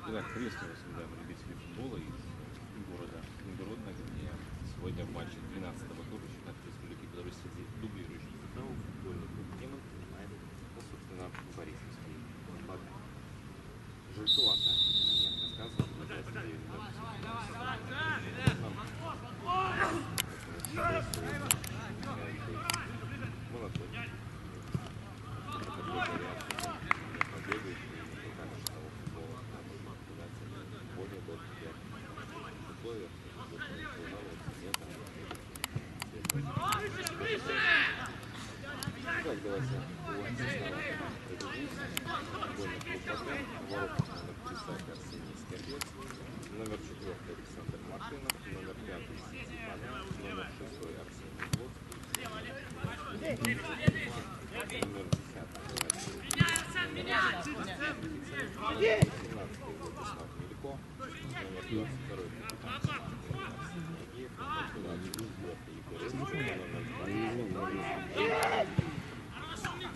Итак, приветствую вас, уважаемые любители футбола из города Нижегородна, где сегодня в матче 12-го тура чемпионата Республики Беларусь среди дублирующих составов футбольный клуб «Неман» принимает, собственно, Борисовский клуб. Жестковато, мягко сказано, называется так, давайте Арсений Скорбец, номер 4 Александр Мартынов, номер 5 Сиди Панов, номер 6 Арсений Плотский, номер 10 номер 17 Владислав Мелько, номер 22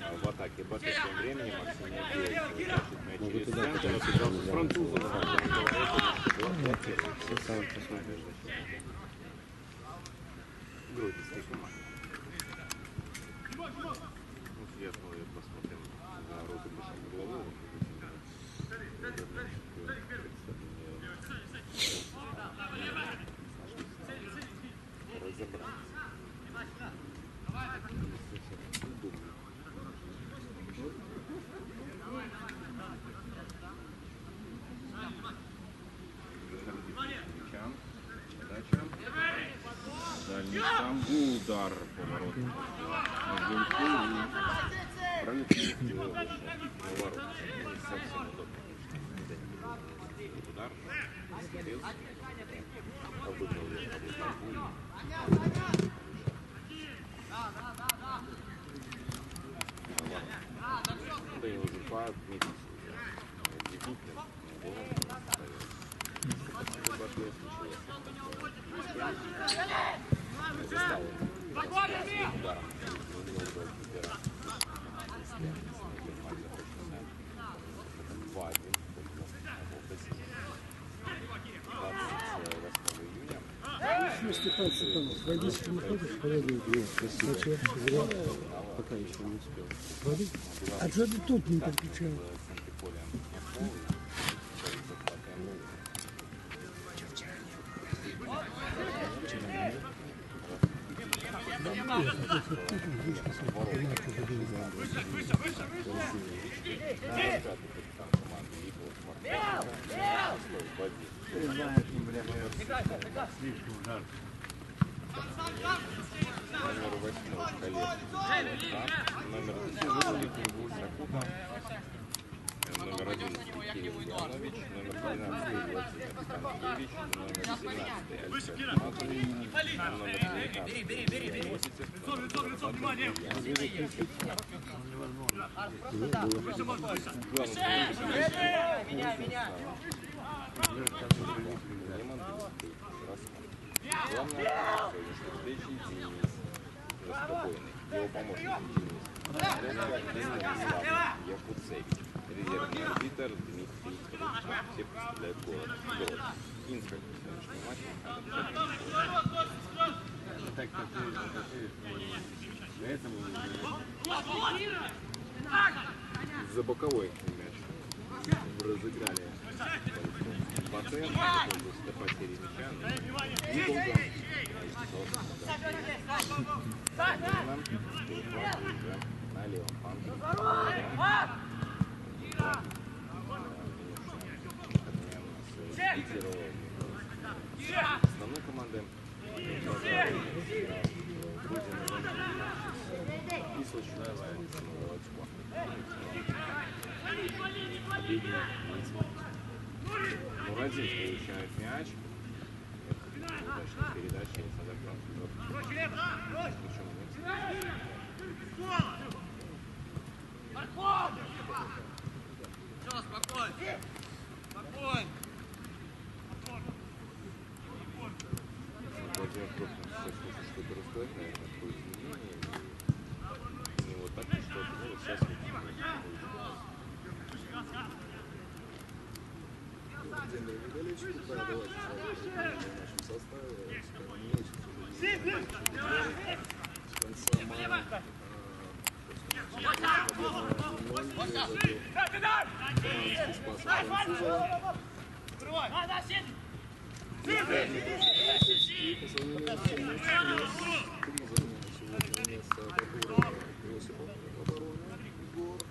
в атаке Баты тем временем Максим Надеев через центр, французов Гродненской команды. Я снова посмотрим на розыгрышем углового. Дальний сам удар поворотом. Пролетел его поворот. Совсем удобно. Удар. Обыграл его. Да и уже по отметить. Степан Степанов, водички не ходишь? Холодный. Зачем? Пока еще не успел. Воды? А что ты тут не подключал? Номер 8 Колес, номер 10 Сакута, номер 11 Кирилл Янович, номер 12 Владимир Станкевич, номер 17 Альфред Матович, номер 19 Главное, сегодняшней встречи Денис Раскобойный, его помощник Денис Якуцевич, резервный арбитр Дмитрий Ручков. Все представляют город. Инспектор сегодняшнего матча. За боковой мяч разыграли пациент до потери мяча. На левом фланге. Основной команды и случайно Володько. Мурадин получает мяч. Удачная передача Александр Французов. Все, спокойно. Спокойно. Владимир просто сейчас хочет что-то рассказать, наверное, какое изменение. Не вот так что-то, ну вот сейчас вот. принципе, да, давайте в нашем составе. Месяц уже с конца мая.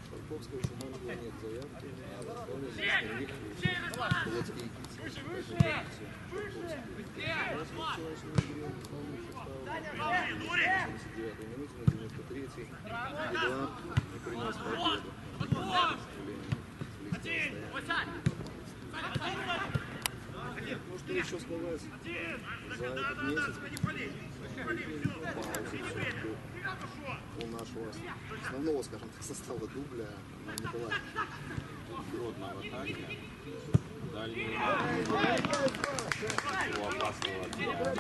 Шарковского еще маленького нет заявки на исполнение Полоцкий ну что еще сказать за этот месяц у нашего основного, скажем так, состава дубля не была Гродно в атаке. Дальний у опасного отбора.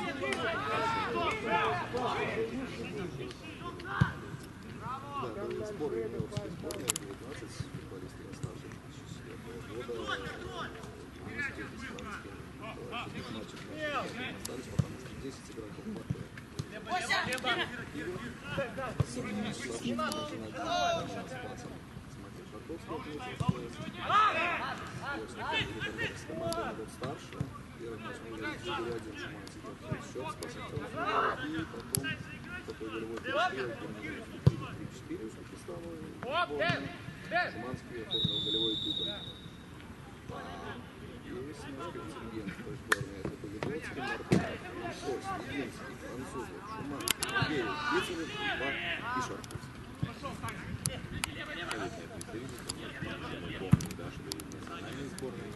Да, был сбор юниорской сборной, 19 футболистов старше 2004 года. Остались пока 10 игроков в АТ. Старше, первый матч мы играли 4-1 Шуманский, счет спасатель. И потом такой голевой перестрел, 3-4 ушли к составу. Шуманский оформил голевой дубль. Есть немножко инцидент в той форме. Это Поведовский, Мартынов, Шос, Единский, Французов, Шуманский, Геев, Вицелев, Бак и Шарковский. Национальной сборной.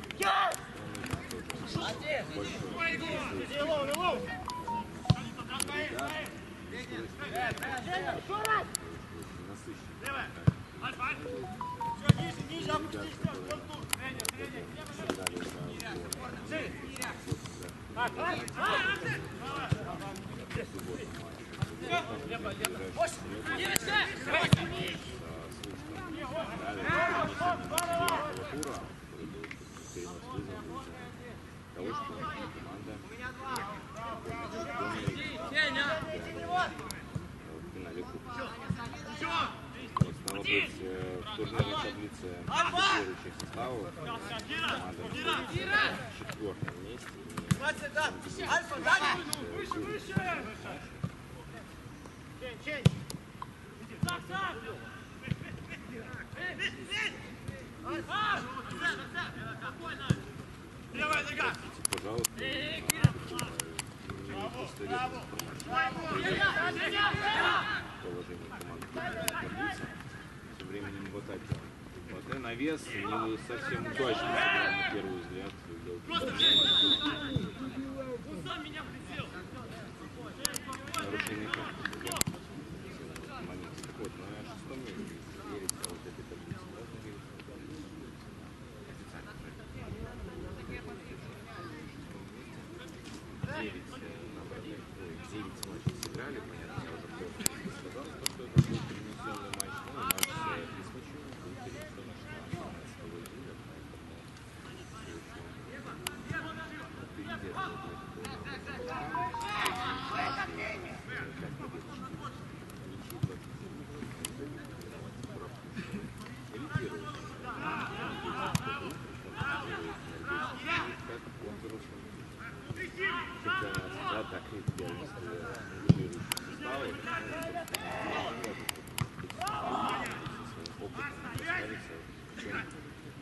В турнирной таблице лидирующих составов команда на 4-м месте. Пожалуйста, положение команды таблицы. Тем временем в атаке навес не совсем удачно на первый взгляд. Нарушение момент. Так вот, на 6-м месте верить вот этой таблице можно верить. Официально. 9 матчей сыграли, понятно, я уже просто сказал, что это был перенесенный матч, но матч без мяча был перенесен на 17 июля, да, так и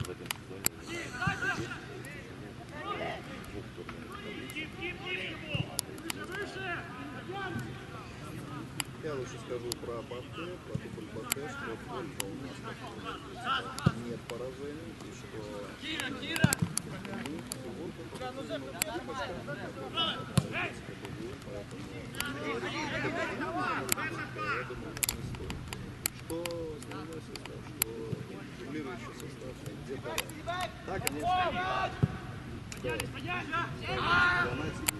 в этом сезоне Я лучше скажу про Батэ, про дубль Батэ, что только у нас нет поражений, и что дублирующий состав где-то да, конечно, да. Донатить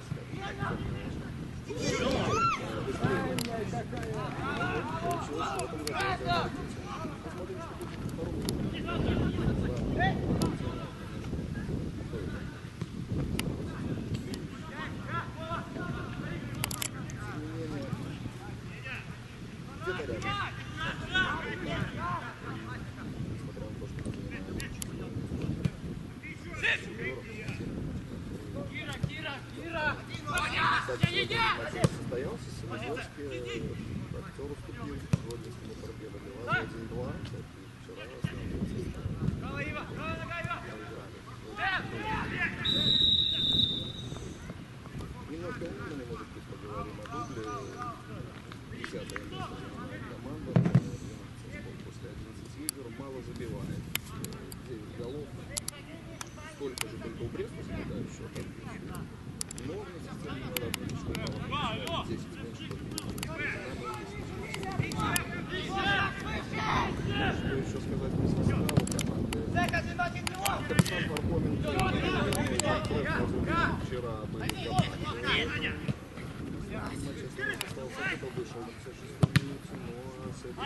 Состоялся Семигорский, актер уступил, вроде с ним победа была 1-2, вчера основной состав. Немножко умными, может быть, поговорим о дубле. 10-е место занимает команда, 11 очков после 11 игр, мало забивает. 9 голов, столько же только у Бреста замедает счет. Но вместе с тем надо отметить, что мало 10 меньше только что еще сказать по составу команды? Александр Пархоменко вчера были в команде. Манчестер остался, кто вышел на 56-й минуте, но с этой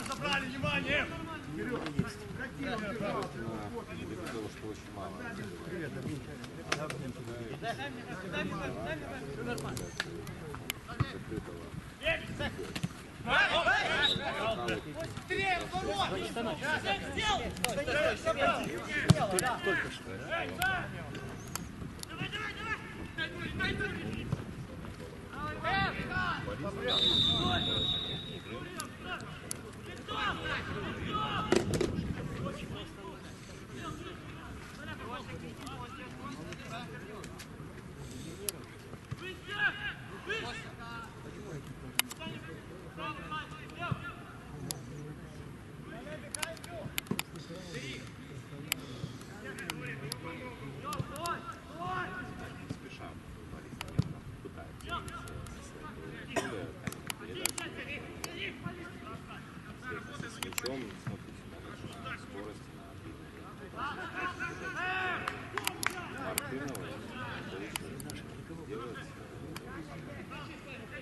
Забрали внимание! Что очень мало.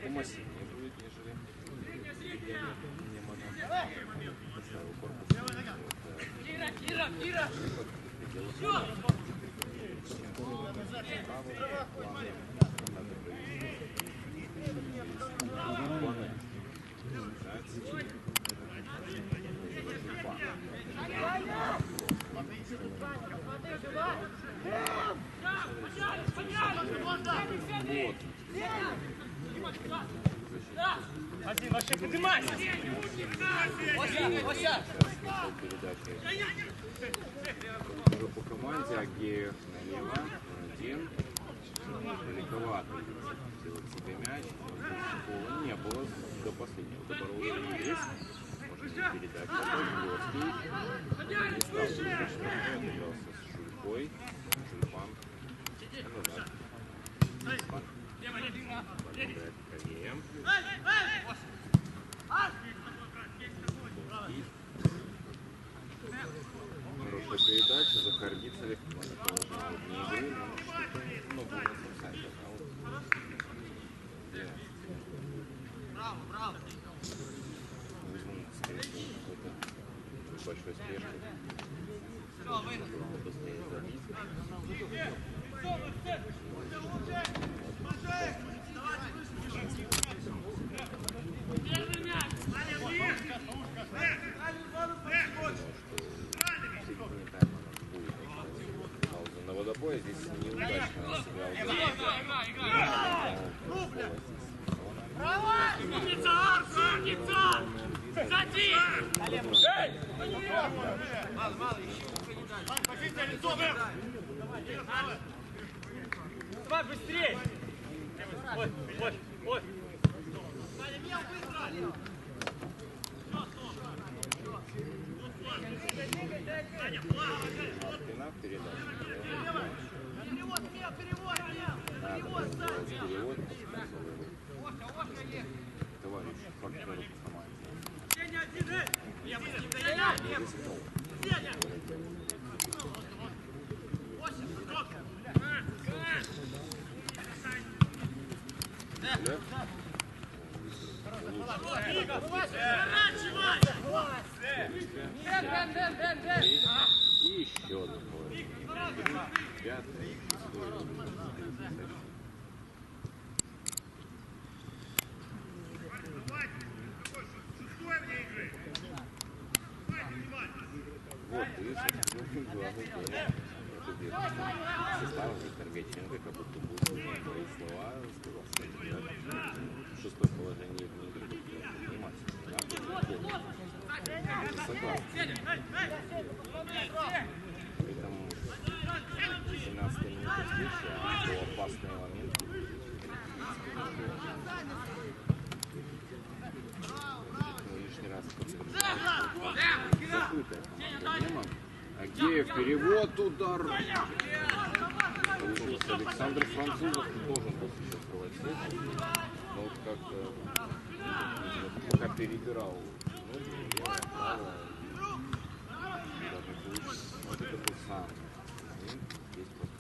Массивнее будет, нежели поставил корпус. Один, вообще поднимайся! Ося! Уже по команде Агеев налево, один, далековато делать себе мяч, такого не было до последнего, до боролся есть, может быть передача, Горский, не стал достаточно, отыгрался с Жулькой, Жульпан, назад, Жульпан, подбирает Агеем. Хорошая передача, Захар Гицелев, не игры, но был на сайте, Браво! вызван, скорее всего, какой-то большой спешкой. Быстрее забить. Пауза на водопое, здесь неудачно себя Умница, Арс, умница! Сади! Мало, ищи, не дай. Позиция лицо, давай быстрее! Ой! Мартина в передаче. Перевод! Товарищ, партнеру по команде. Лев. И еще одно положение. Пятый. Вот, и, собственно, главный тренер. Состав Виктор Гайченко, как будто бы свои слова сказал. Шестое положение в игре внимательно. Согласен. При этом 17-я минута встречи, а был опасный момент. Лишний раз закрытая команда. Агеев, перевод, удар. Получился Александр Французов, должен был сейчас проводить. Но вот как пока перебирал, вот это был сам. Здесь просто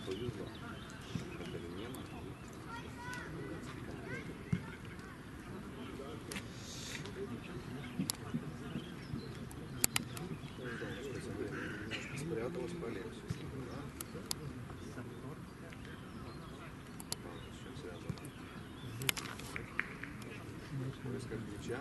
повезло. Спряталась по левую. Поиска ключа.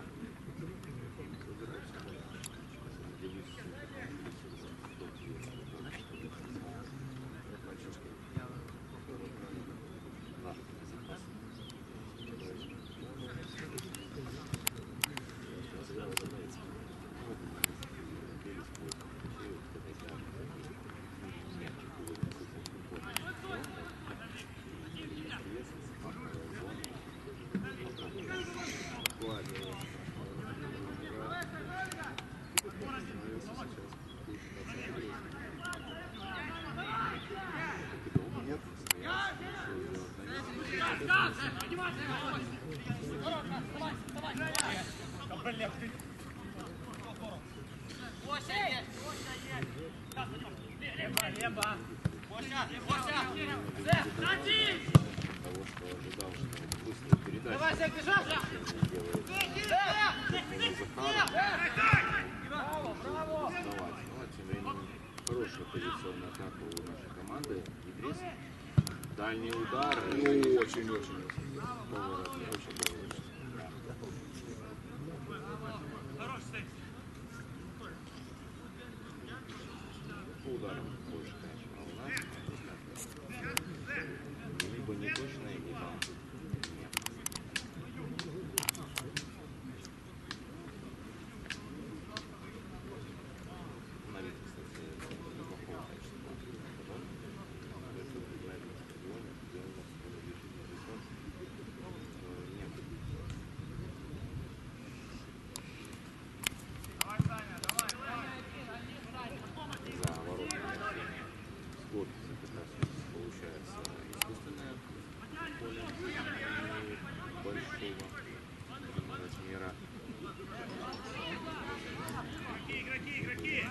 Хорошая позиционная атака у нашей команды. Игрис. Дальний удар. Ну, очень-очень. Поворот. Очень поворот. Ударом больше, конечно, а у нас либо не точное, либо нет. На вид, кстати, неплохого качества. Это на этом стадионе, где у нас нет. За воротами скорость как раз получается искусственное поле большого размера. Игроки!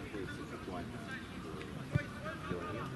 Находится буквально в километре.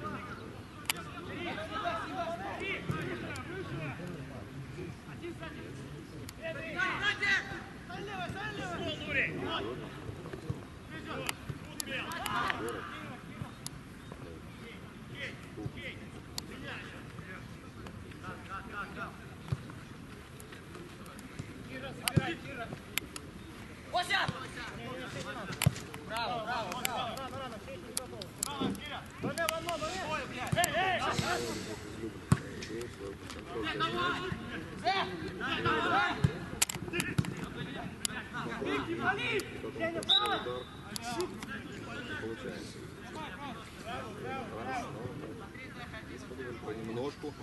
Понемножку.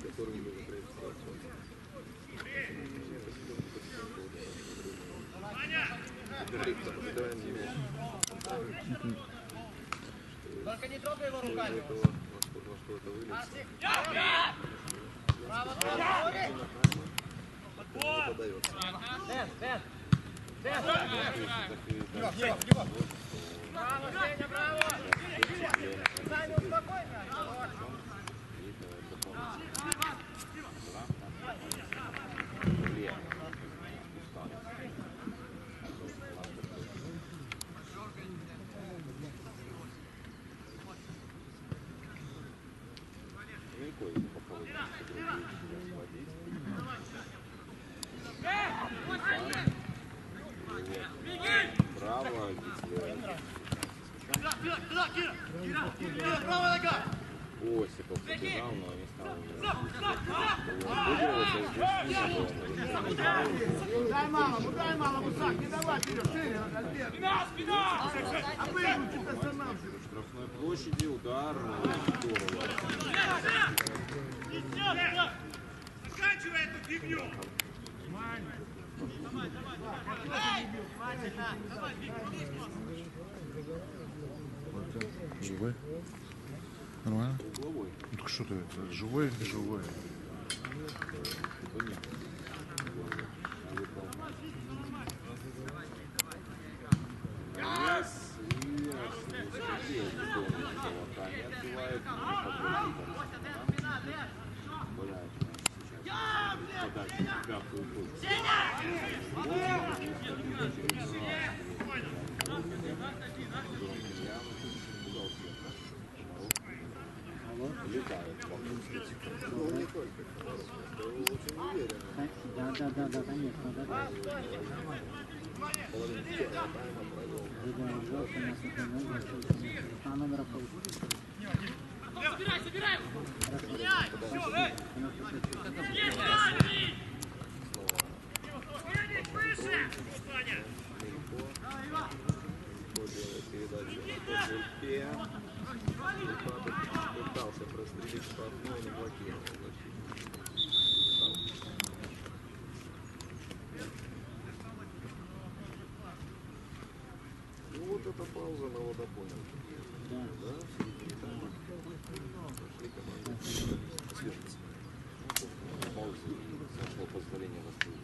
Который не Только не трогай его руками. во что это выльется. Право, право, подается. Браво, Сеня, браво! Саня, успокой меня! Браво, Браво, нога! Осипов побежал, но не стал. Дай мало, Мусак, не давай вперед, шире, Альберт. Спина! А выключи ты сам. Штрафной площади, удар. Здорово. Заканчивай эту фигню! Живой? Нормально? Угловой. Ну так что ты, живой или живой? Нет. Ну, не только. Ты очень уверен. Да, конечно, да. Половину первого тайма провел. А номера получится. Собирай! Выше! Кто делает передачу на Козырьке. Пытался прострелить штрафной, но блокировал защитник. Ну вот эта пауза на водопоне. Да, в середине тайма. Пошли команды свежиться. Пауза. Сошло позволение восстановить.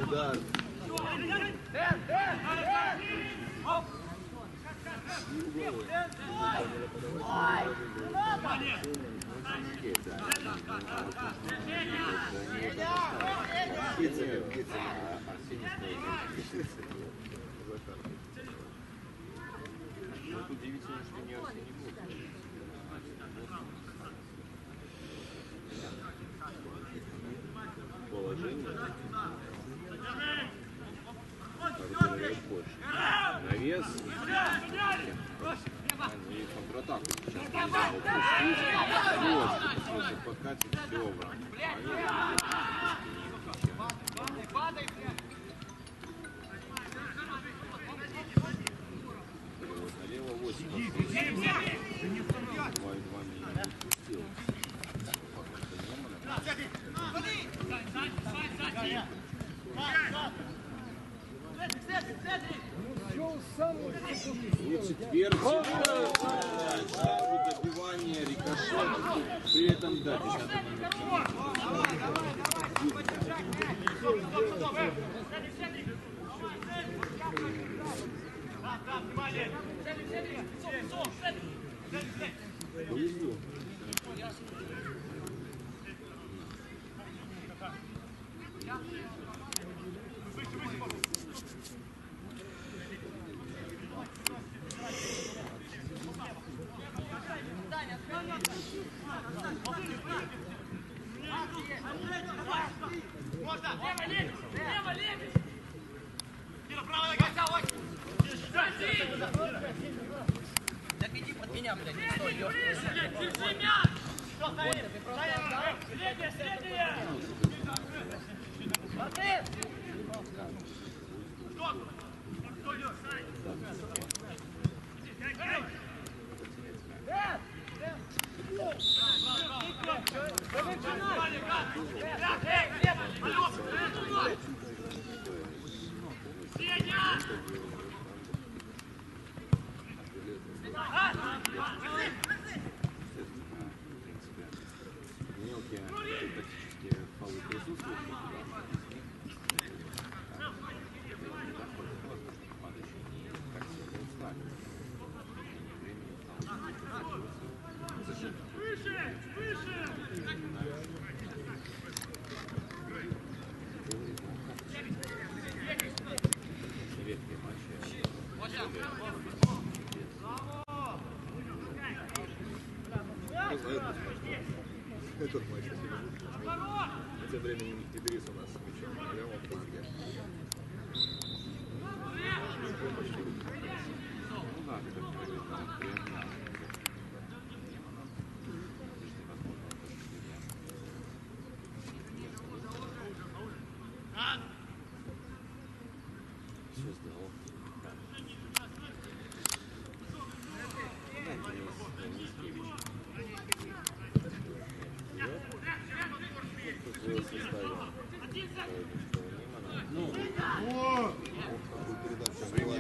Удар. Вот удивительно, что не Арсений Бог. Положение. Разговаривает больше. Навес. Они контратаку сейчас не могут пустить. Вот, просто подкатит все в рамку. Налево 8. 2 не пустил. Четверг, добивание, рикошет, при этом, да, 10-й повезло. Так иди под меня, блядь, не стой, идёшь. Мелкие тактические фолы присутствуют. Этот матч тем временем Идрис у нас с мячом на левом фланге. Ну да, ты как приятно. Все сделал.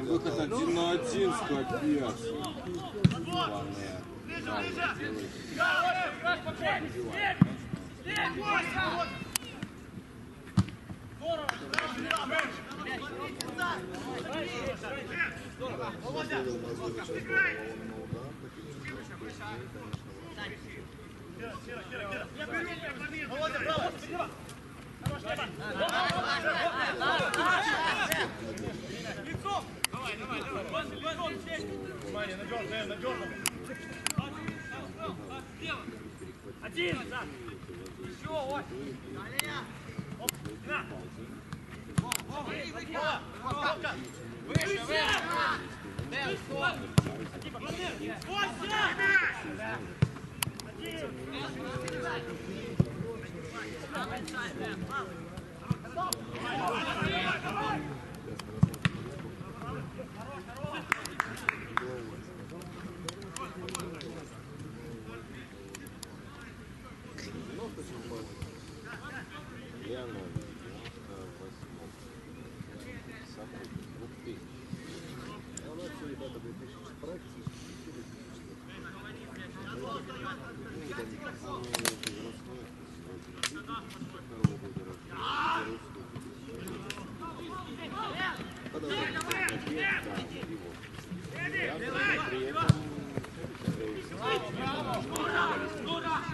Выход 1 на 1 скопец. Главное. Один! Еще! Ой! Выше! Выше!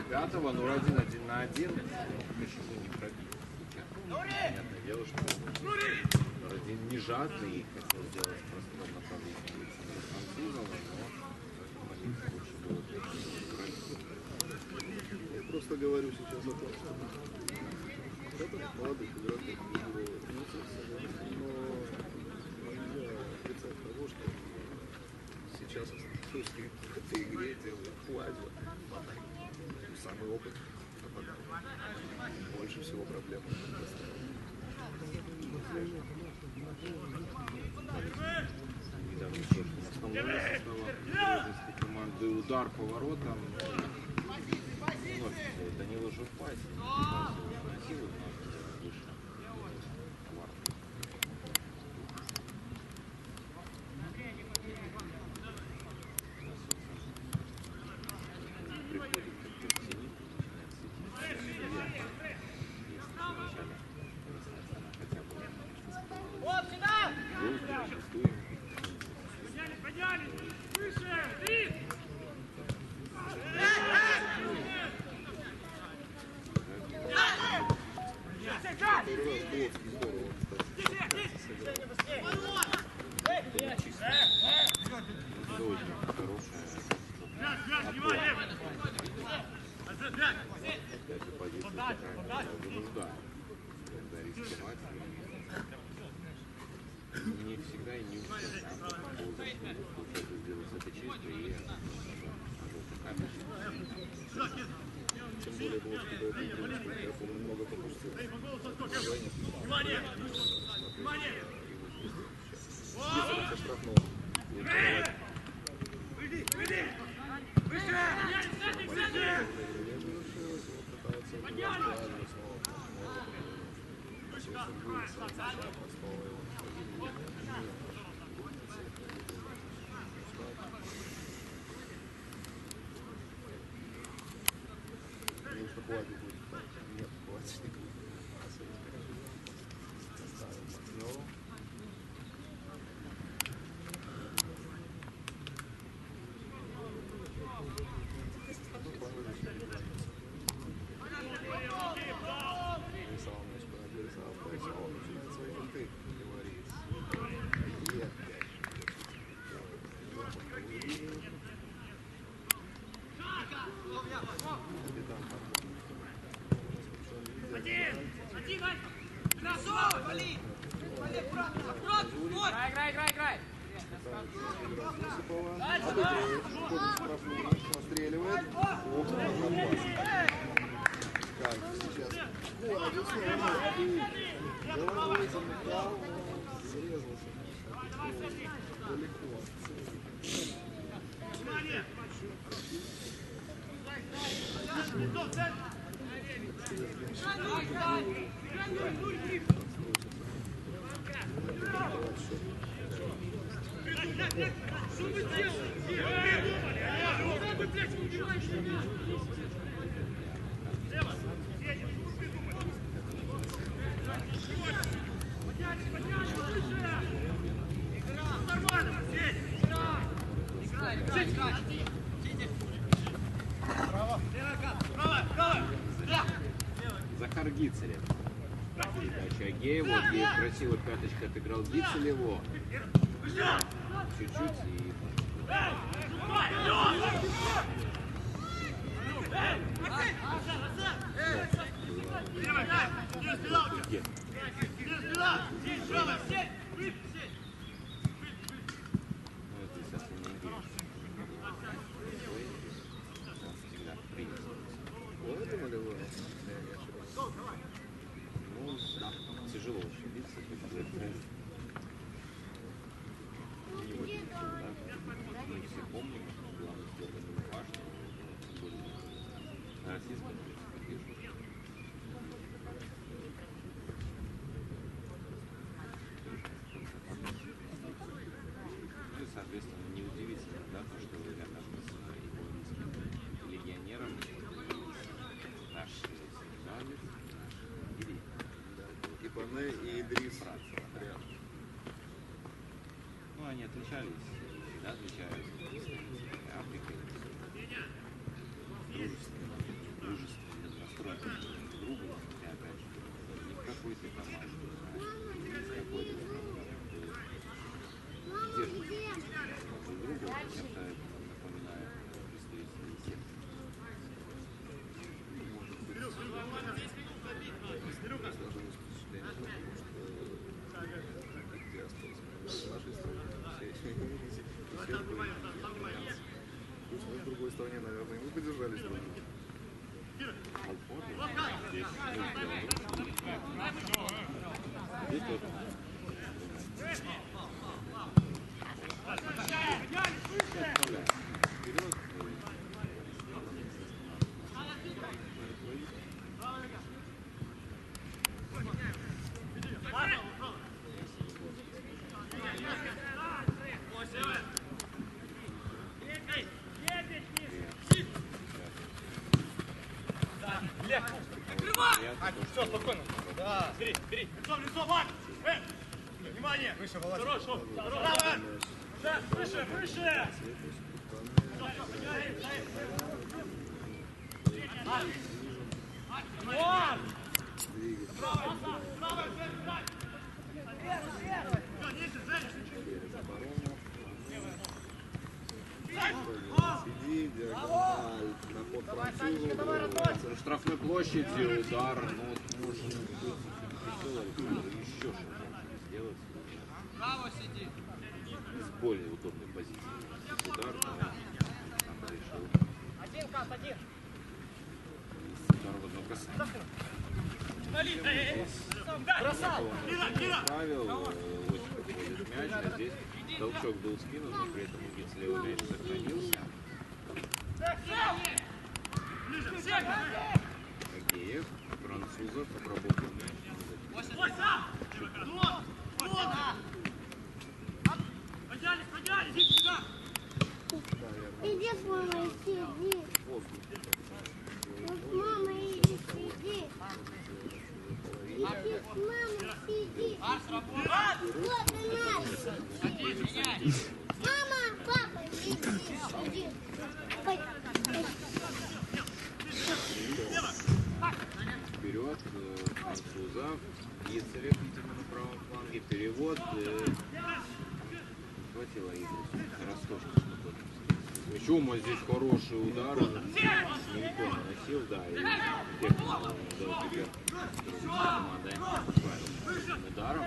Пятого, ну 1-1 на 1, почему не пробить? Понятное дело, что Родин не жадный и хотел сделать в простом направлении Александра Французова, но лучше было Я просто говорю сейчас о том, что это молодых игроков, но нельзя отрицать того, что сейчас в этой игре делает Пуазио. Самый опытный нападает. Больше всего проблем. недавно слышал. Основной состава команды удар по воротам. Данила же в пасе. Носил выше. Не всегда и не у всех получается сделать это чисто и Тем более Волжский до этого принципе, я помню, много пропустил. Внимание! Внимание! Если штрафного. Выйди! Выйди! Выше! Хватит будет. Нет, хватит. Играй! Настреливает. Как сейчас? Головой замыкал, срезался. Далеко. Что вы делаете? Захар Гицелев. Передача Агееву. Агеев красиво пяточкой отыграл Гицелеву. Чуть-чуть и... Ну, да, тяжело ошибиться, как бы это не очень да? Мы все помним, главное, что это было важно, на российском они отличались, всегда отличаются Африкой. Дружественный настрой друг к другу, и опять же, не в какой-то команде, не в какой-то держится друг друга, чем-то напоминает представителей секты. Может быть, сложилось впечатление, потому что где осталось в нашей стране все были итальянцы. С другой стороны, наверное, мы поддержали страну. Здесь тоже. Все, спокойно. Да. Бери, бери. Лицо, Марк. Внимание. Выше, Володя. Хорошо. Право. Да, выше, выше. Вот. Сиди, диагональ, на ход французу. Штрафной площади, удар, ну вот можно еще что-то сделать. Браво, сиди. С более удобной позиции. Удар, но там решил. Один, Кас, один. Удар в одно касание. Бросал. Правил, очень подходит мяч, а здесь толчок был скинут, но при этом у Гицлева мяч сохранился. Агеев, французов, обработал мяч. Иди с мамой, сиди. Вот мама, иди, сиди. Иди с мамой, сиди. Вот она. Мама, папа, иди, сиди. Вперед, французов, Гицелев, видимо, на правом фланге, перевод. Хватило Идрису. Ростовский спокойно. Причем здесь хороший удар. Никто наносил, да, и технику дал теперь командой правильным ударом.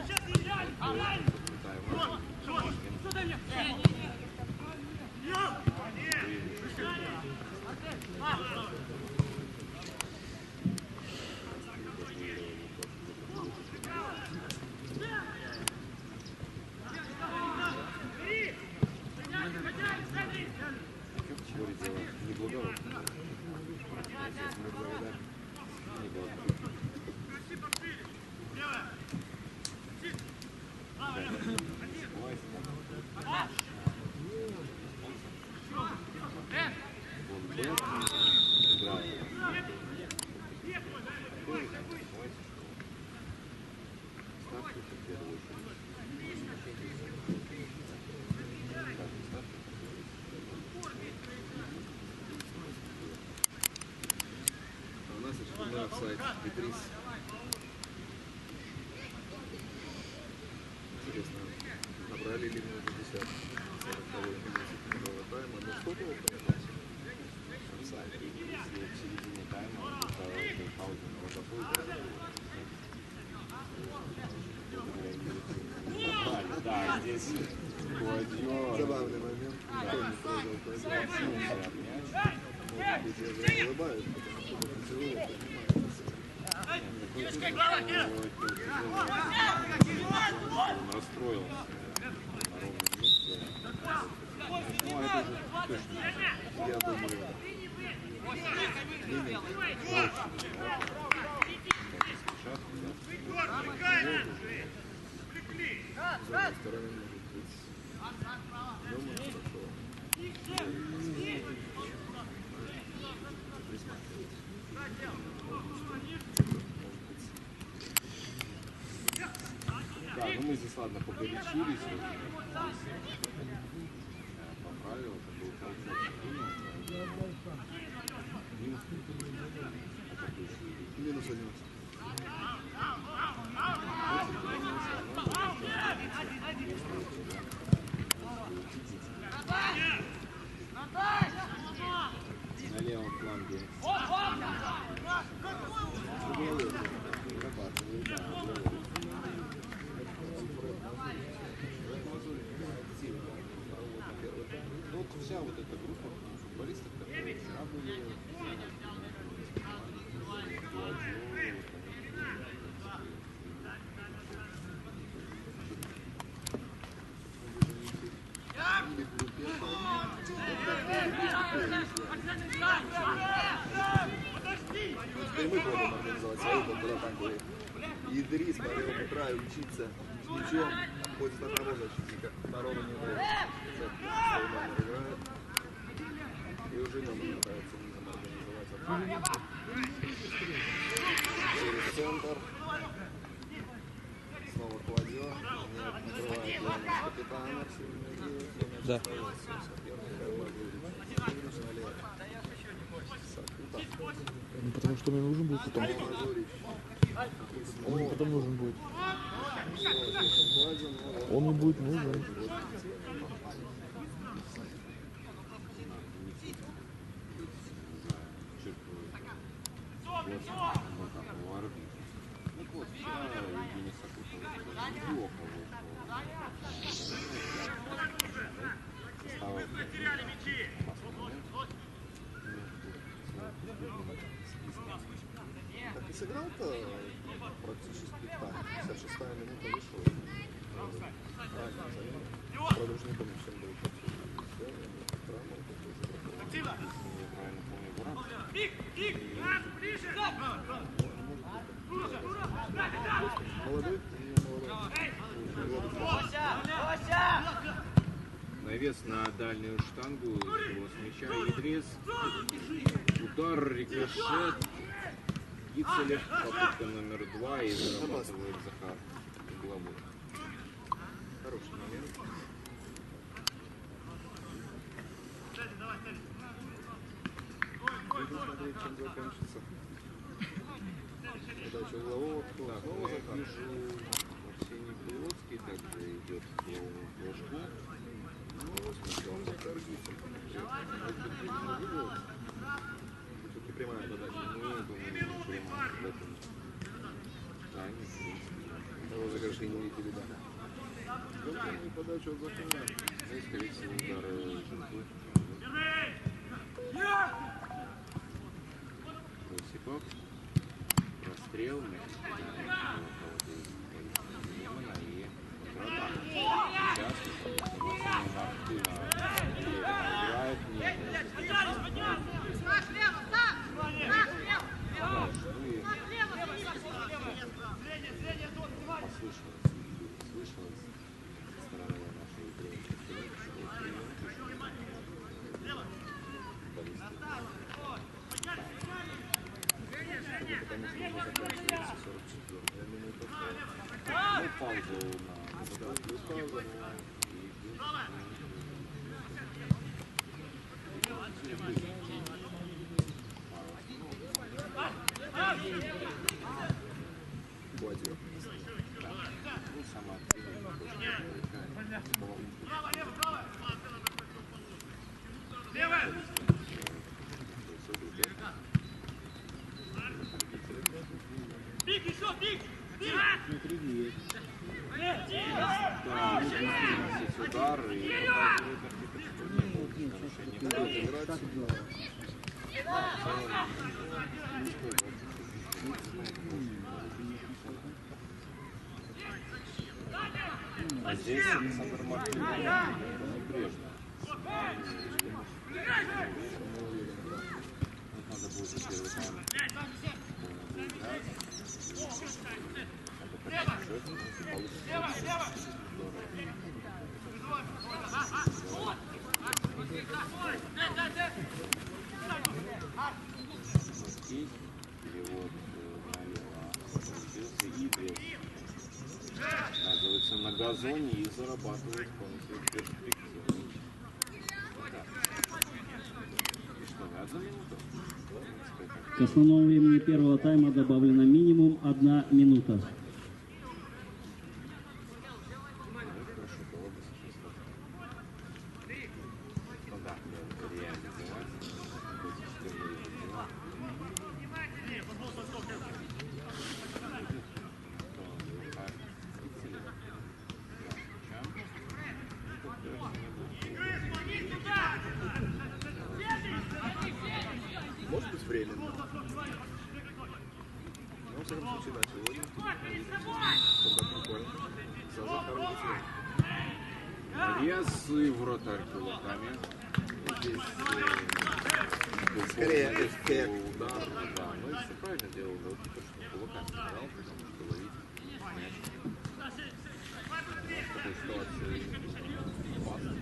Офсайд, Петрис. Интересно, набрали ли минуту 10 40-й минуты тайма, но что было понятно? Офсайд. Если в середине тайма, то Хаузен вот да, здесь Гвардиола. Забавный момент. Никто не продал мяч. Может быть, я же улыбаюсь, потому что это тяжело, Он расстроился на ровном месте. Ну, а это уже точно. я думаю, с одной стороны, может быть, дома хорошо. Да, Ну, мы здесь, ладно, погорячились. Поправил, это был толчок. Минус 11. На левом фланге. Ну, вот вся вот эта группа футболистов, которые вчера были, И мы пробуем организовать свою контратаку. И Идрис по левому краю учиться с мячом, ходит одного защитника, второго не будет. Играет. И уже не пытается низом организовать. Через центр. Снова кладет. Накрывает наш капитан Максим. Да. Ну, потому что мне нужен будет потом. Он мне потом нужен будет. Он мне будет нужен. Так и сыграл-то практически так. 56-я минута вышел. Правда, уже не помню, чем был. Молодой? навес на дальнюю штангу, его с мяча, Идрис, удар, рикошет, Гицелев, попытка номер 2 и зарабатывает Захар головой. Хороший момент. Буду смотреть, чем закончится. Подача углового. Так, ну, я вижу, Арсений Пилотский также идет к угловому флажку. Ну, смотрю, он закоргится. Все-таки прямая подача. Ну, я думаю, не прямо в этом. Да, не в принципе. Его завершение не видели, да. Контрольную подачу от Захара. Ну, и, скорее всего, удары Жирков. Осипов. Расстрел. Удар и а здесь Александр Мартынов небрежно. Надо будет за первый тайм. Перевод налево. Получился Идрис. Оказывается, газоне и зарабатывают вполне перспективно. И что, на 1 минуту? К основному времени первого тайма добавлено минимум 1 минута. Может быть временно. Но, во всяком случае, да, сегодня за Захаром. Резы вратарь кулаками. Здесь скорее эффект. Удар, да, но и все правильно делал голкипер, что кулаками играл, потому что ловить мяч в такой ситуации опасно,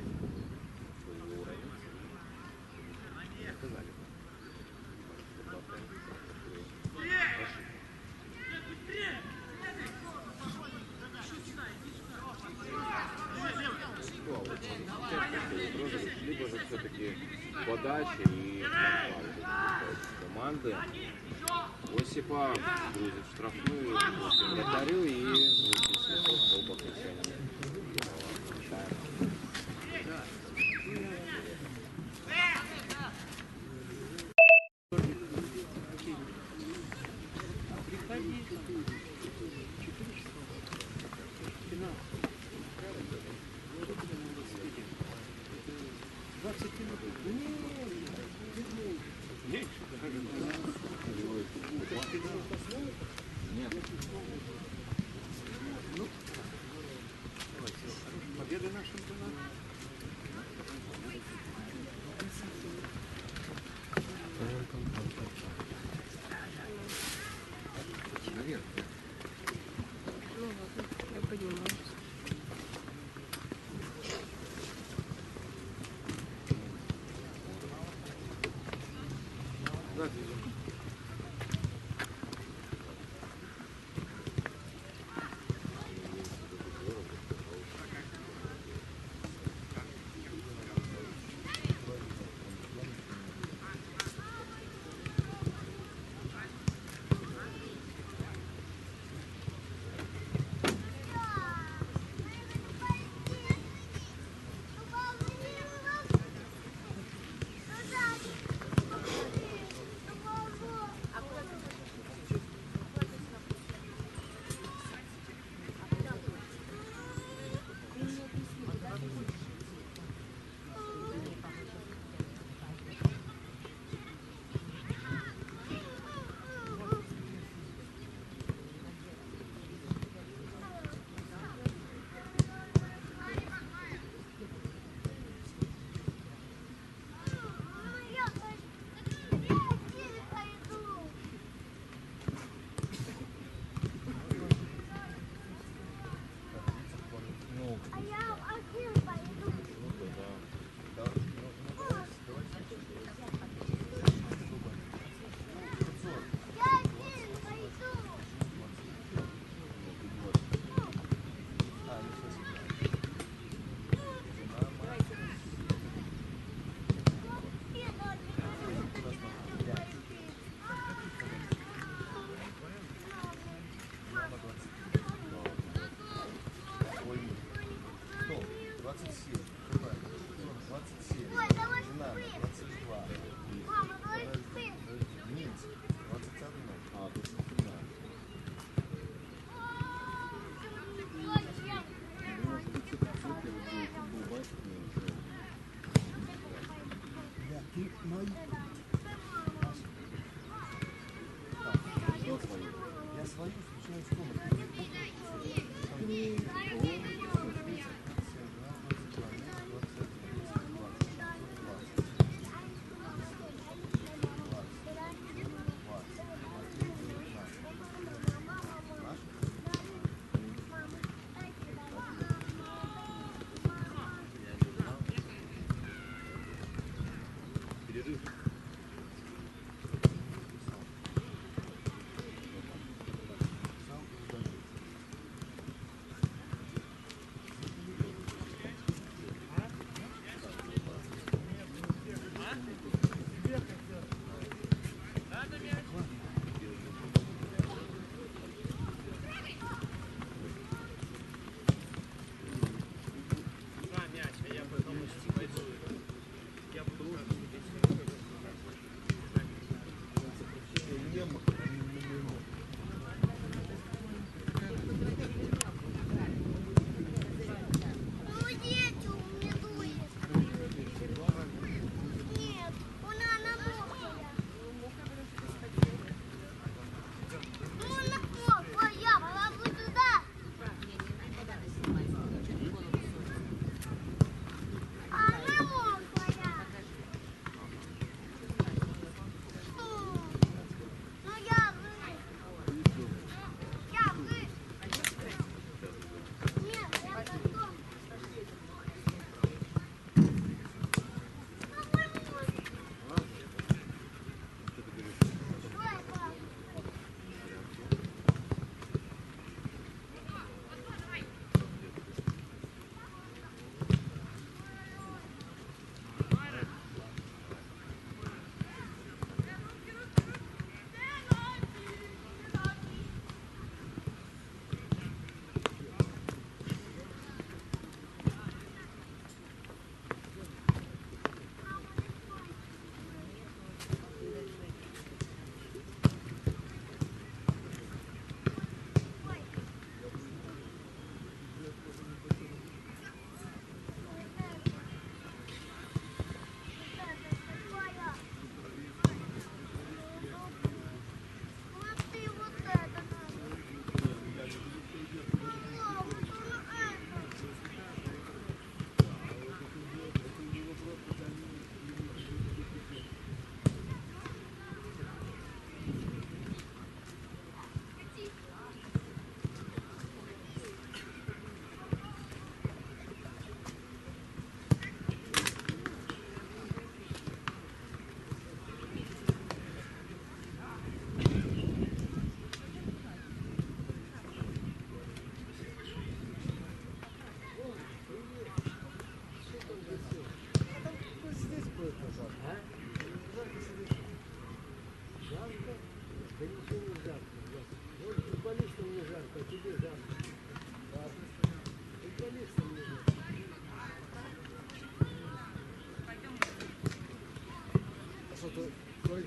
что его уронить и наказали. Либо же все-таки подача и команды. Осипа грузит штрафную вратарю и по окончании. Победы нашим командам. Наверх. Ну ладно, я понимаю. Да, движем.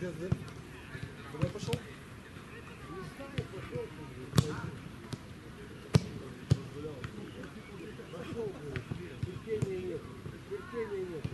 Куда пошел? Терпения нет. Терпения нет.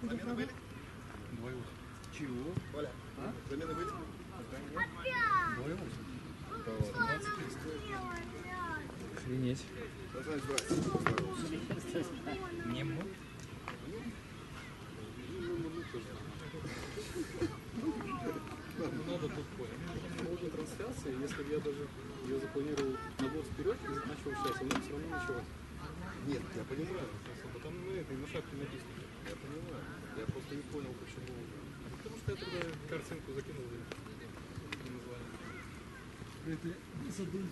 Замены были? Чего? Оля, замены были? Охренеть. Должна избрать. Не мог. Надо тут можно трансляция, если бы я даже ее запланировал на год вперед и начал сейчас, она все равно началась. Нет, я понимаю. Потом на шапке написано. Я понимаю. Я просто не понял, почему. Потому что я тогда картинку закинул и название. Это задум.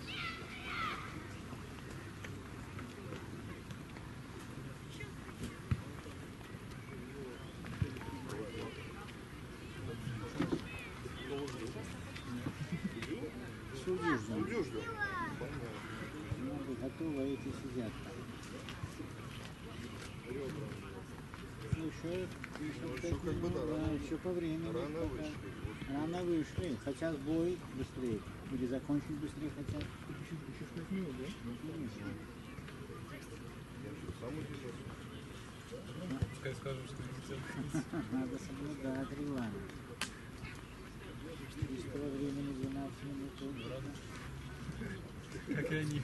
Судью ждем. Судью ждем. Надо готово, а эти сидят там. Слушай, еще как бы да, рано. еще по времени. Рано пока. вышли. Рано вышли. Хотят бой быстрее. Или закончить быстрее хотят. Еще 6 минут, да? Ну, конечно. Я что, сам удивился. Пускай скажут, что не Надо соблюдать регламент. Чистого времени 12 минут. как и они.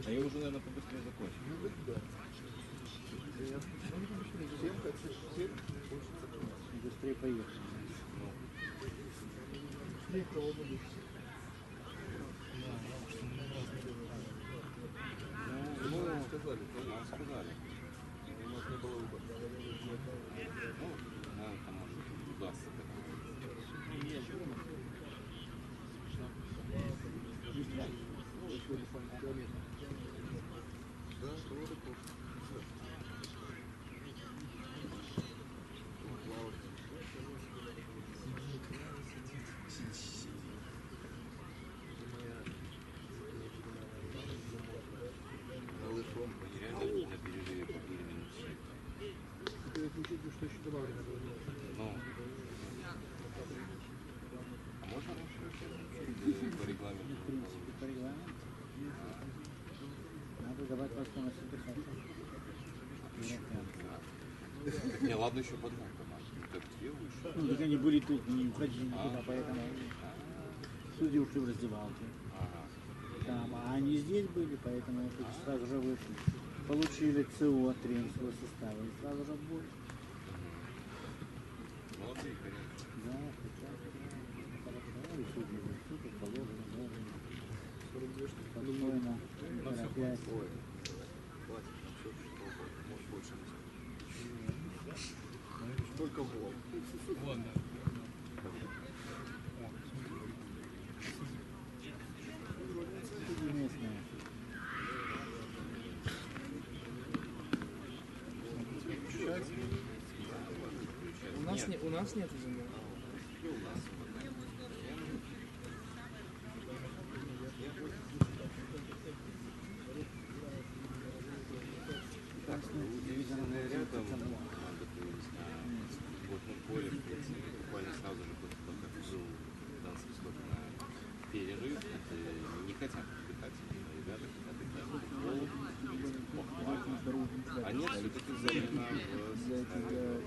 А я уже, наверное, побыстрее закончил. Ну, да. Всем хочу, всем хочется. Быстрее поехали. Ну, нам сказали. Нам сказали. У нас не было выбора. Ну, наверное, там может удастся. Да, вроде тоже. Малышом. Реально на перерыве побыли минут 7. Ты учитывая, что еще добавлено было. Ну. А можно раньше вообще по регламенту? В принципе, по регламенту. Надо давать возможность отдыхать. Не, ладно, еще по двум командам. Так две выше. Ну, так они были тут, не уходили никуда, поэтому судьи ушли в раздевалке. Ага. Там, а они здесь были, поэтому сразу же вышли. получили ЦО от тренерского состава и сразу же отбой. Молодцы, конечно. Да, сейчас хорошо, решили, супер, положено, можно. 42 штуки. Спокойно, торопясь. Ой, хватит, все, что может больше не только гол. Местная. У нас нет замен. Удивительно рядом команда появилась на футбольном поле, в принципе, буквально сразу же после того, как был танцев слот на перерыв, не хотят отдыхать, ребята хотят играть в футбол, в принципе, похвально. А нет, все-таки замена в составе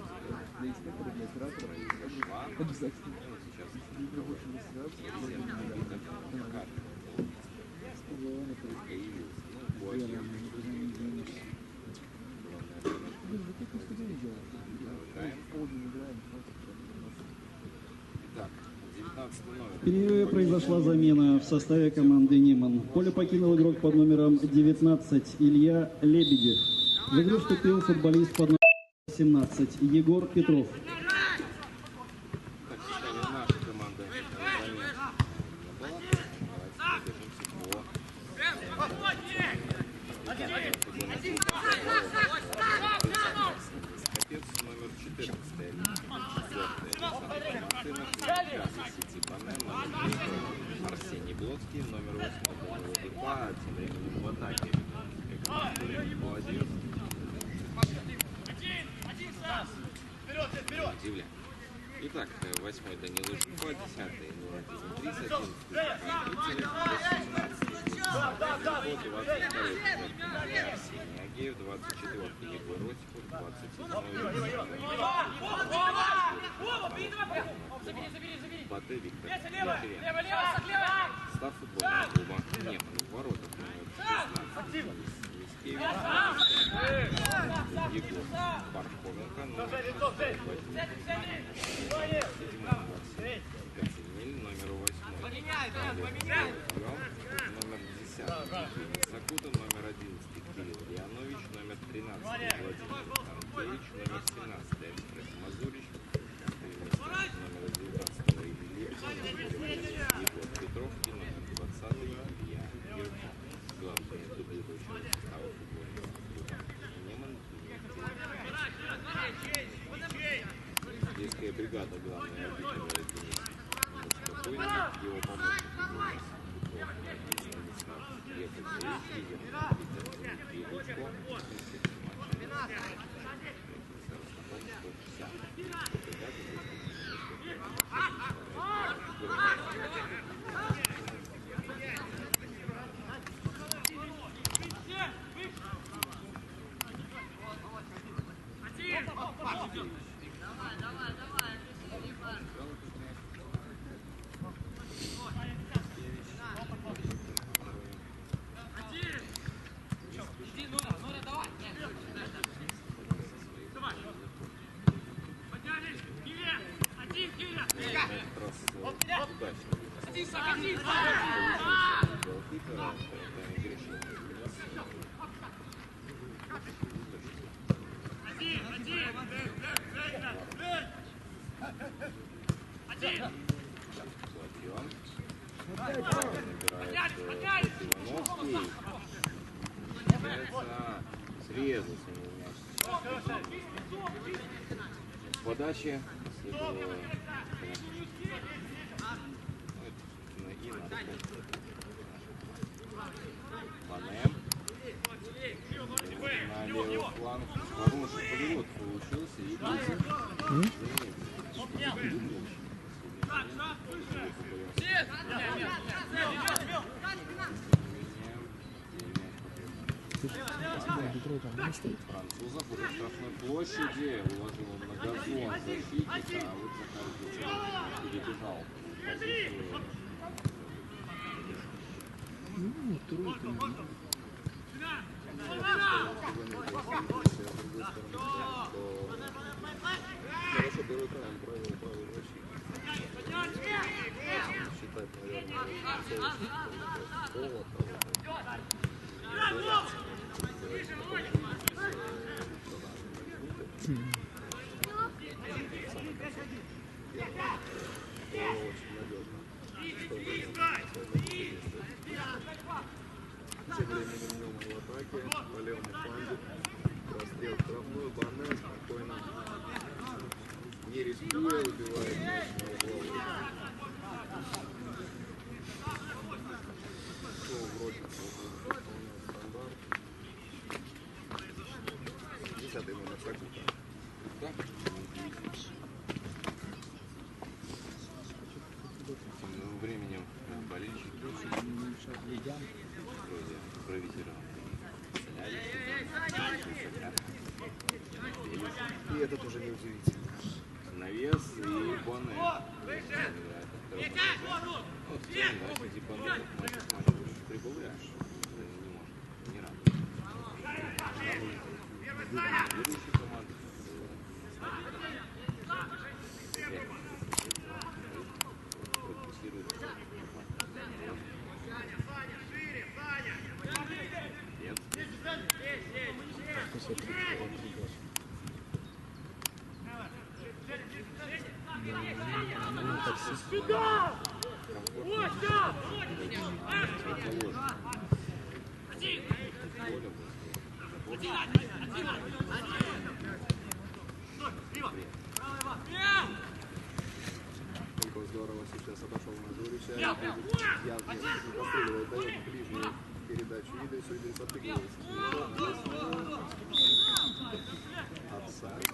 произошла, ну, сейчас появился, ну, Буагир. Итак, 19 номер. В перерыве произошла замена в составе команды «Неман». Поле покинул игрок под номером 19 Илья Лебедев. В игру вступил футболист под номером 17 Егор Петров. Так, состояние нашей команды замена была. Давайте держимся по... Капец, номер 14 Арсений Блоцкий, номер 8 ВДК, тем временем в атаке. Молодец. Удивляет. Итак, 8-й Данила Жуфа, 10-й Нуратин Трис, 11-й Арсений Агеев, 24-й Егор Ротиков, 27-й Бате Виктор Михаренко. Став футбольного клуба Неман в воротах номер 16 Егор Пархоменко, номер 6 номер 8 номер 10 Закута, номер 11 Кирилл Янович, номер 13 Владимир Анкевич, номер 17 Александр Мазурич, номер 19 Егор Петров и номер 20 Илья Ермак. Главные дублирующие состава футбольного клуба Неман. Здесь бригада главная арбитра Денис Спокойно, его помощник Станислав Яковлевич, лидер Виктор Лучко, срезался подачи Манем на левый фланг. Хороший перевод получился и французов уже в штрафной площади уложил он на газон защитника, а вот Захар перебежал позицию. другой стороны, что хорошо первый тайм провел Павел Ващик. Считать, наверное, Кола, очень надежно. Тем временем Нема в атаке, по левому флангу, расстрел штрафную, Бане спокойно, не рискуя, выбивает мяч на угловой. Шоу вроде стандарт. 10-й номер Сакута. Тем временем болельщики вроде импровизированы. И это тоже не удивительно. Навес и Боне. Вот, среди Боне матч прибыл и аж не может, не рад. Ведущие команды. Только здорово сейчас отошел на Зурича. Явно не постреливает, дает ближнюю передачу Идрису. Идрис отыгрывается. Офсайд.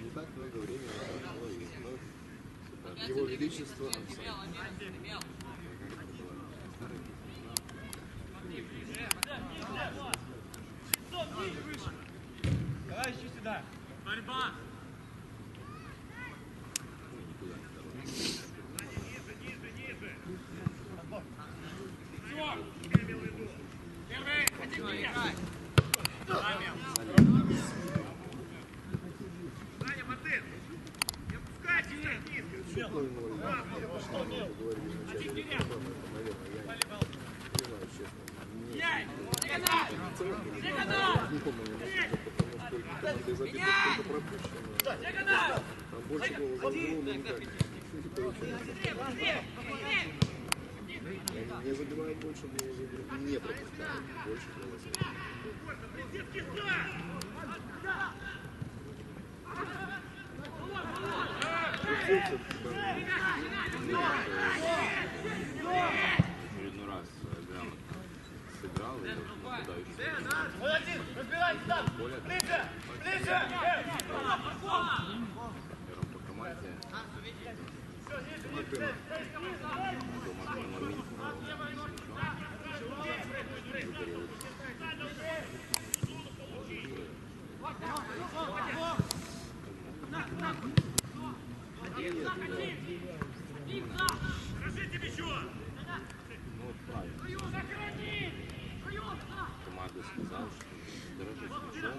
Не так много времени прошло, и вновь его величество офсайд. Давай еще сюда. Борьба. Там больше было забило, но никак не получается. Они не забивают больше, но не пропускают больше голосов. Очередной раз грамотно сыграл и нападающий. Молодец, разбирайся там. Ближе, ближе. Первым по команде. Ну вот правильно. Команда сказала, что дорожить мячом.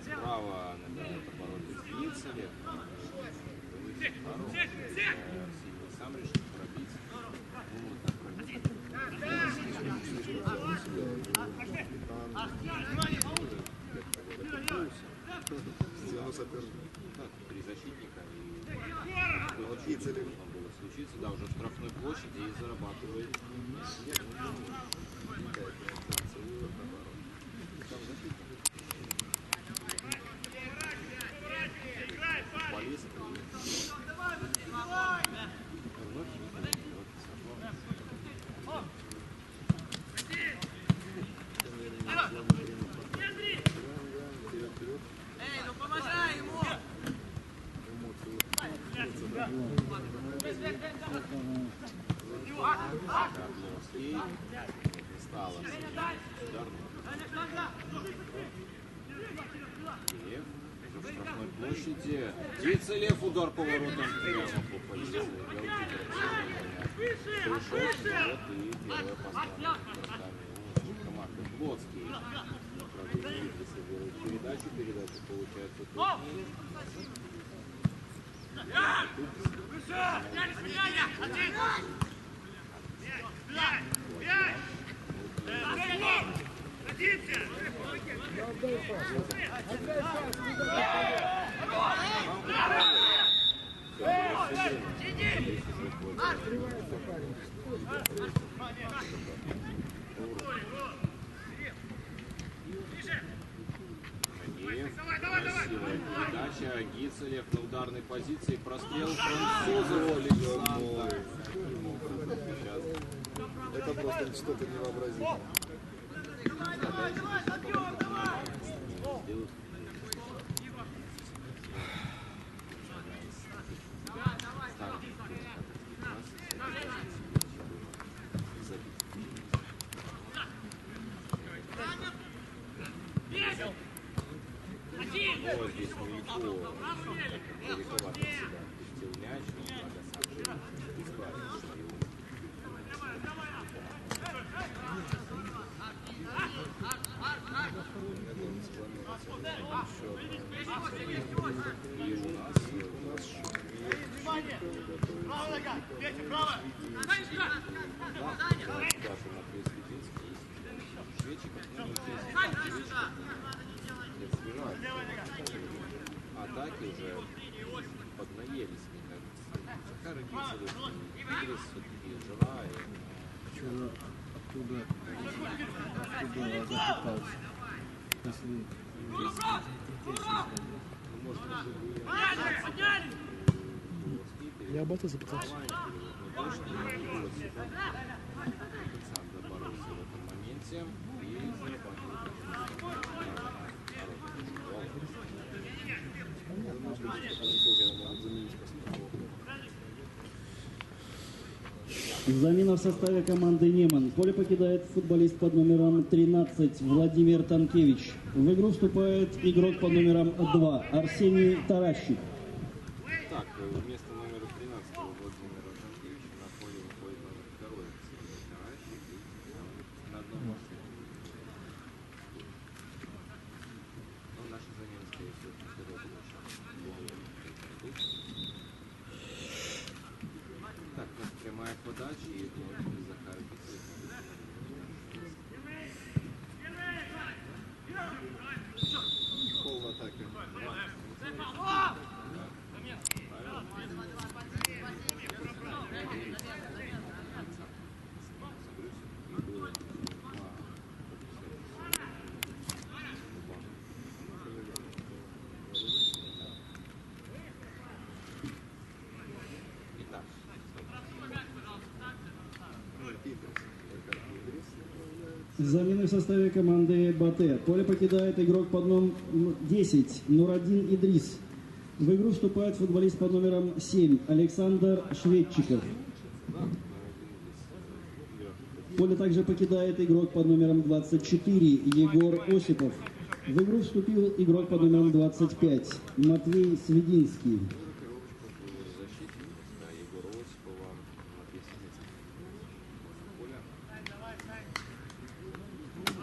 Справа надо оборот единицы, Синий сам решил пробить. Стену соперника. Три защитника. И должно было случиться. Да, уже в штрафной площади и зарабатывает. Там защитник. Футболист. Эй, ну помогай ему! И стало. площади. Гицелев, удар поворотом прямо по позиции. Пришел вперед и первая поставка команды Плотский. Передачу получается точнее. Передача, Гицелев на ударной позиции, прострел Французову Александра. Это просто что-то невообразимое. Вот здесь далековато от себя пустил мяч, однако сам же исправился. И у нас Право нога! Ветер, право! Даша Матвей Светинский есть шведчиков, но не здесь атаки уже поднаелись, мне кажется. Захар Гицелев, Игорь все-таки жила. Вчера оттуда запытался. После Я об этом запытался. Александр боролся в этом моменте и зарабатывал. Замена в составе команды Неман. Поле покидает футболист под номером 13 Владимир Танкевич. В игру вступает игрок под номером 2 Арсений Таращик. Так, вместо номера 13 Владимира Танкевича на поле выходит номер 2 Арсений Таращик. На одном месте. Но наша замена, скорее всего, последовательно. Так, у нас прямая подача и Захар Гицелев. Пол в атаке. Замены в составе команды Батэ. Поле покидает игрок под номером 10 Нурадин Идрис. В игру вступает футболист под номером 7 Александр Шведчиков. Поле также покидает игрок под номером 24 Егор Осипов. В игру вступил игрок под номером 25 Матвей Свидинский.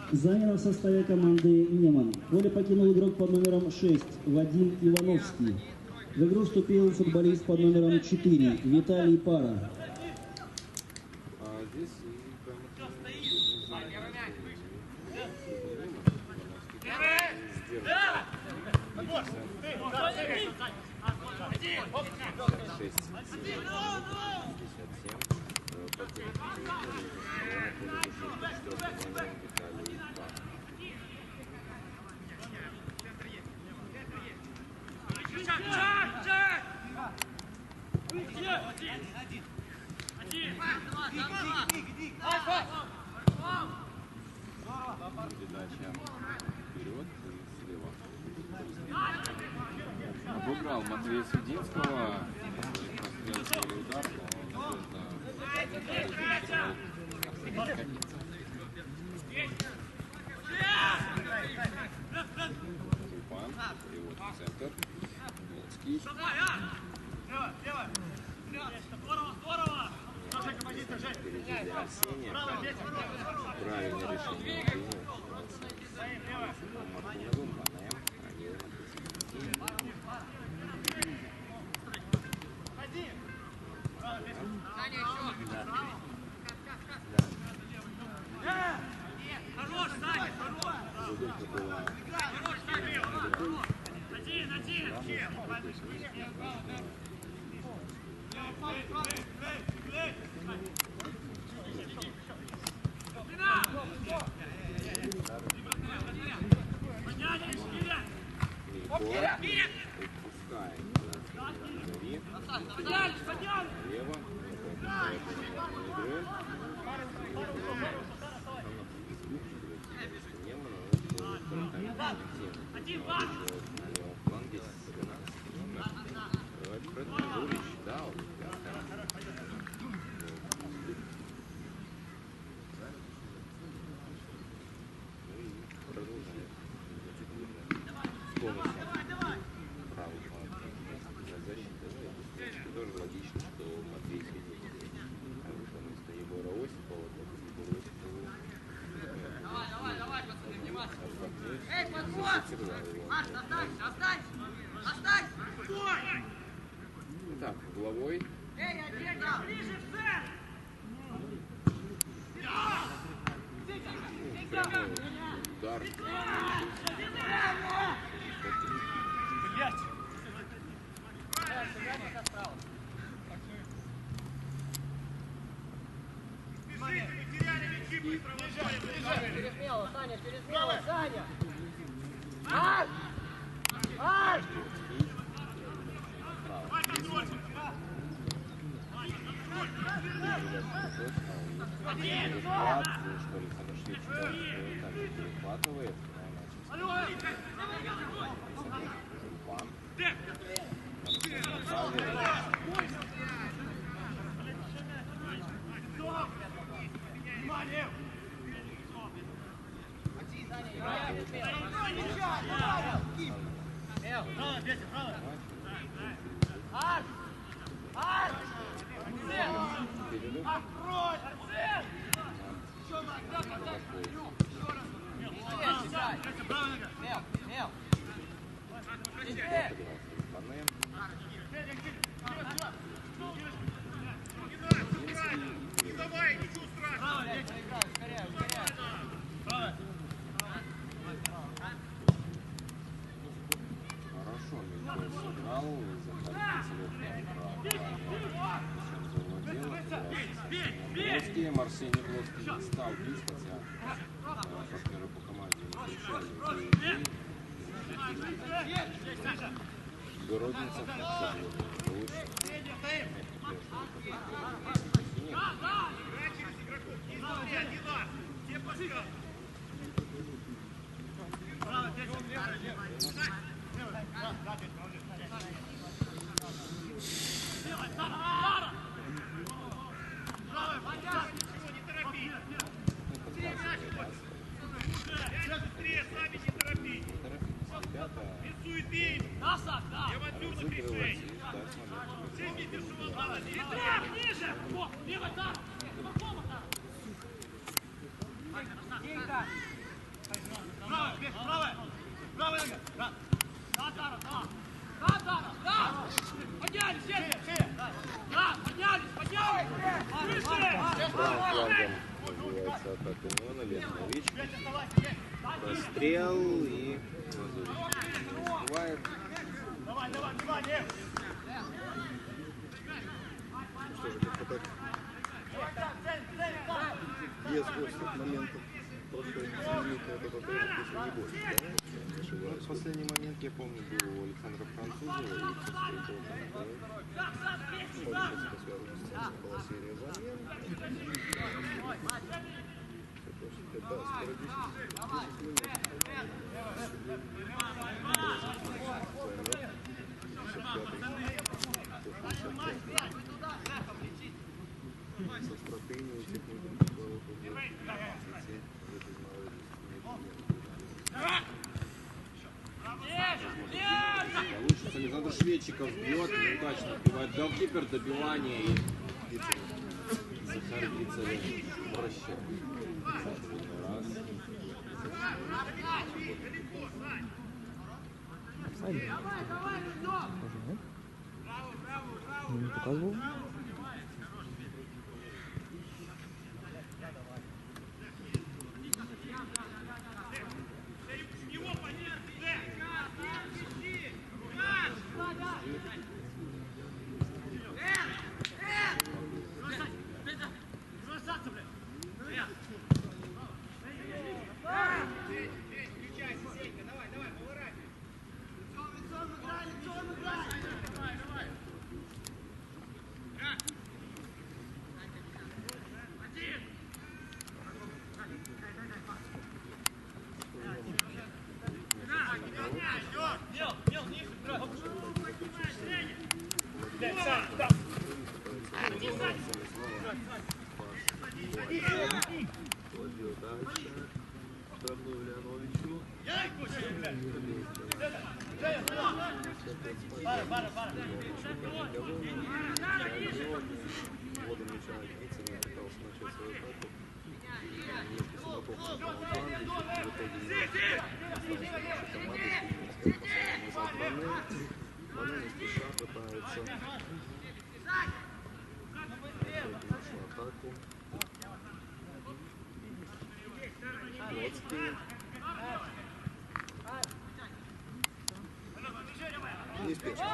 Замена в составе команды Неман. Поле покинул игрок под номером 6 Вадим Ивановский. В игру вступил футболист под номером 4 Виталий Пара. Передача вперед и слева. Обыграл Матвея Свидинского. Прострел удар, но Перевод в центр. Ильич. Впереди для Арсения. Правильное решение принял. Мартыновым, Банаем, Ранилом. Так, головой. Прямой удар. Пересмело, Саня, пересмело, Саня! Ай! Ай! Перехватывает. Арсений Глоский не стал бить, хотя партнеры по команде не кричали. Городница называется атака Мона, Летнович. Расстрел и бывает. Что же, как без острых моментов просто изменить этот отрезок, если не больше, да? Не ошибаюсь. В последний момент, я помню, был у Александра Французова, и после этого Может, это связано с тем, что была серия замен. Да, скоро 10 минут. Со стратегией техники получится ли Александр Шведчиков бьет, неудачно отбивает голкипер, добивание и Захар Гицелев вращает. Раз. Не показывал? Кладет дальше. Штрафную Ляновичу. Вводом мяча Гицелев пытался начать свою атаку. Немножко Симаков попал в фланг, в итоге Ване не спеша пытается нашу атаку. Плотский. Не спешно.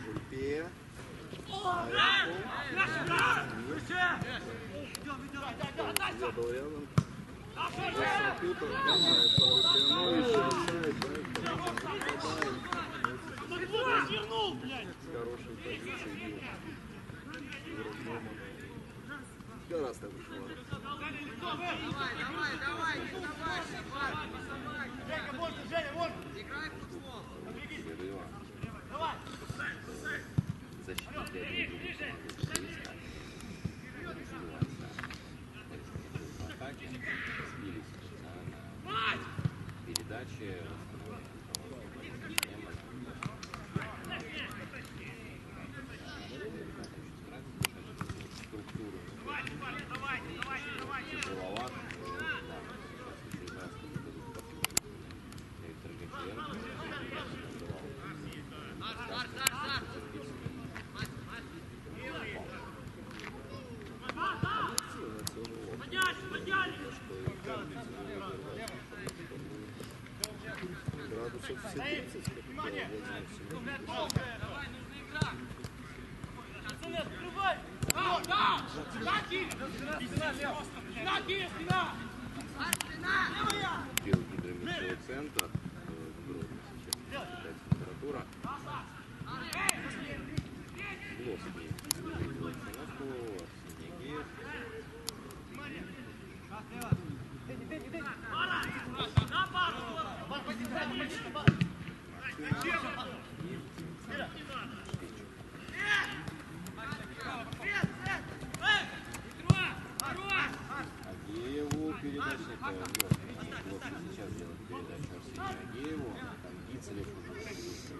Жульпе. Я был рядом. Компьютер бросает Парфянович, решает, с хорошей позиции бил. Гораздо выше ворот. Передачи. Градусов все 30, как Гидромедцевый центр. Сейчас температура. Плоский. Остановку. Снегиев. Агееву передача. Сейчас делает передачу Арсению Агееву. Там Гицелев уже позиции.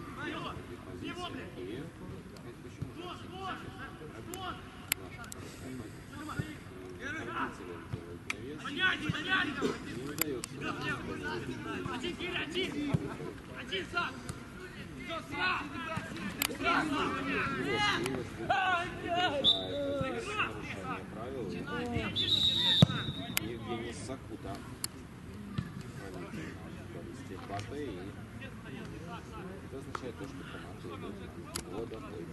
Агеев. Почему же Евгений Сакута провести баты, и это означает то, что команда идет на водоход.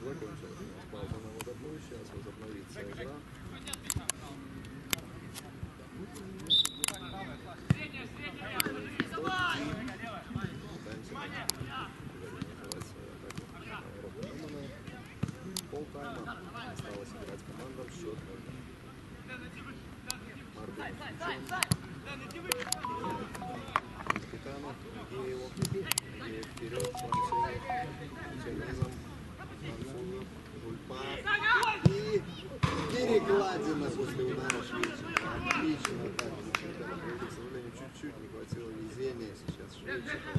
закончилась. У нас пауза на выдохную, сейчас возобновится игра. Полтайма осталось играть командам, счет 0-0. Капитану Гееву, Геев вперед, французов, тянизом, французов, Жульпар и перекладина после удара Швейчика. Отлично так, к сожалению, чуть-чуть не хватило везения сейчас Швейчика.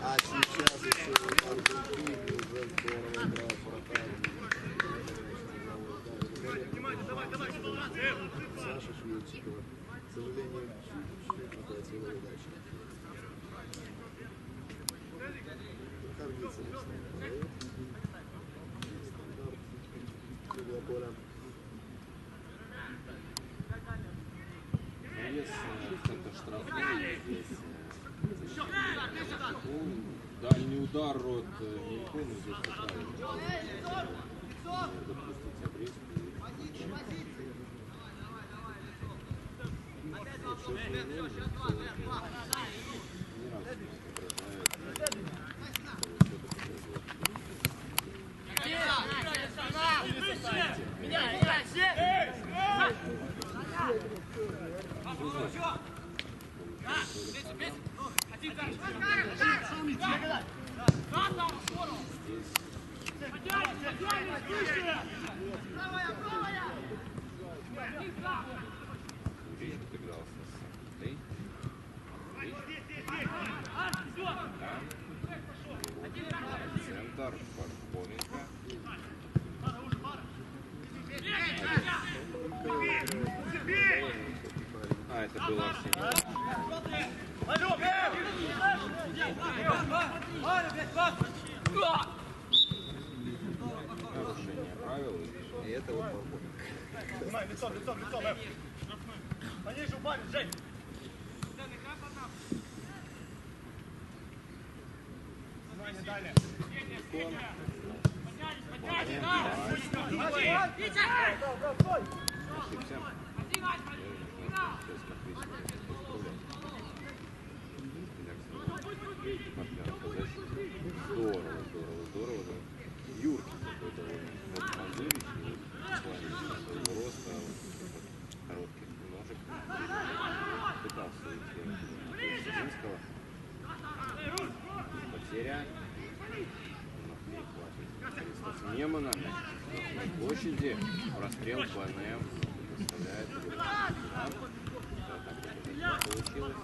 А сейчас еще удар руки, уже здорово играет вратарь. Саша Швейчикова. К сожалению, чуть-чуть не хватило удачи. Харгица не станет. Стандарт. Судья поля. Навес в центр штрафной. Здесь дальний удар от Мелькона здесь поправили. Допустить обрезку. Центр, Пархоменко. А, это было нарушение правил. И это вот Пархоменко. Снимай, лицом, Лев. Пониже убавить, Жень. Внимание, далее. Здорово. Юркий такой довольно. Манзурич, в плане своего роста, коротких ножек. Пытался уйти от Зинского. Потеря. С Немана на площади. Прострел ПНМ. Выставляет его. Так получилось.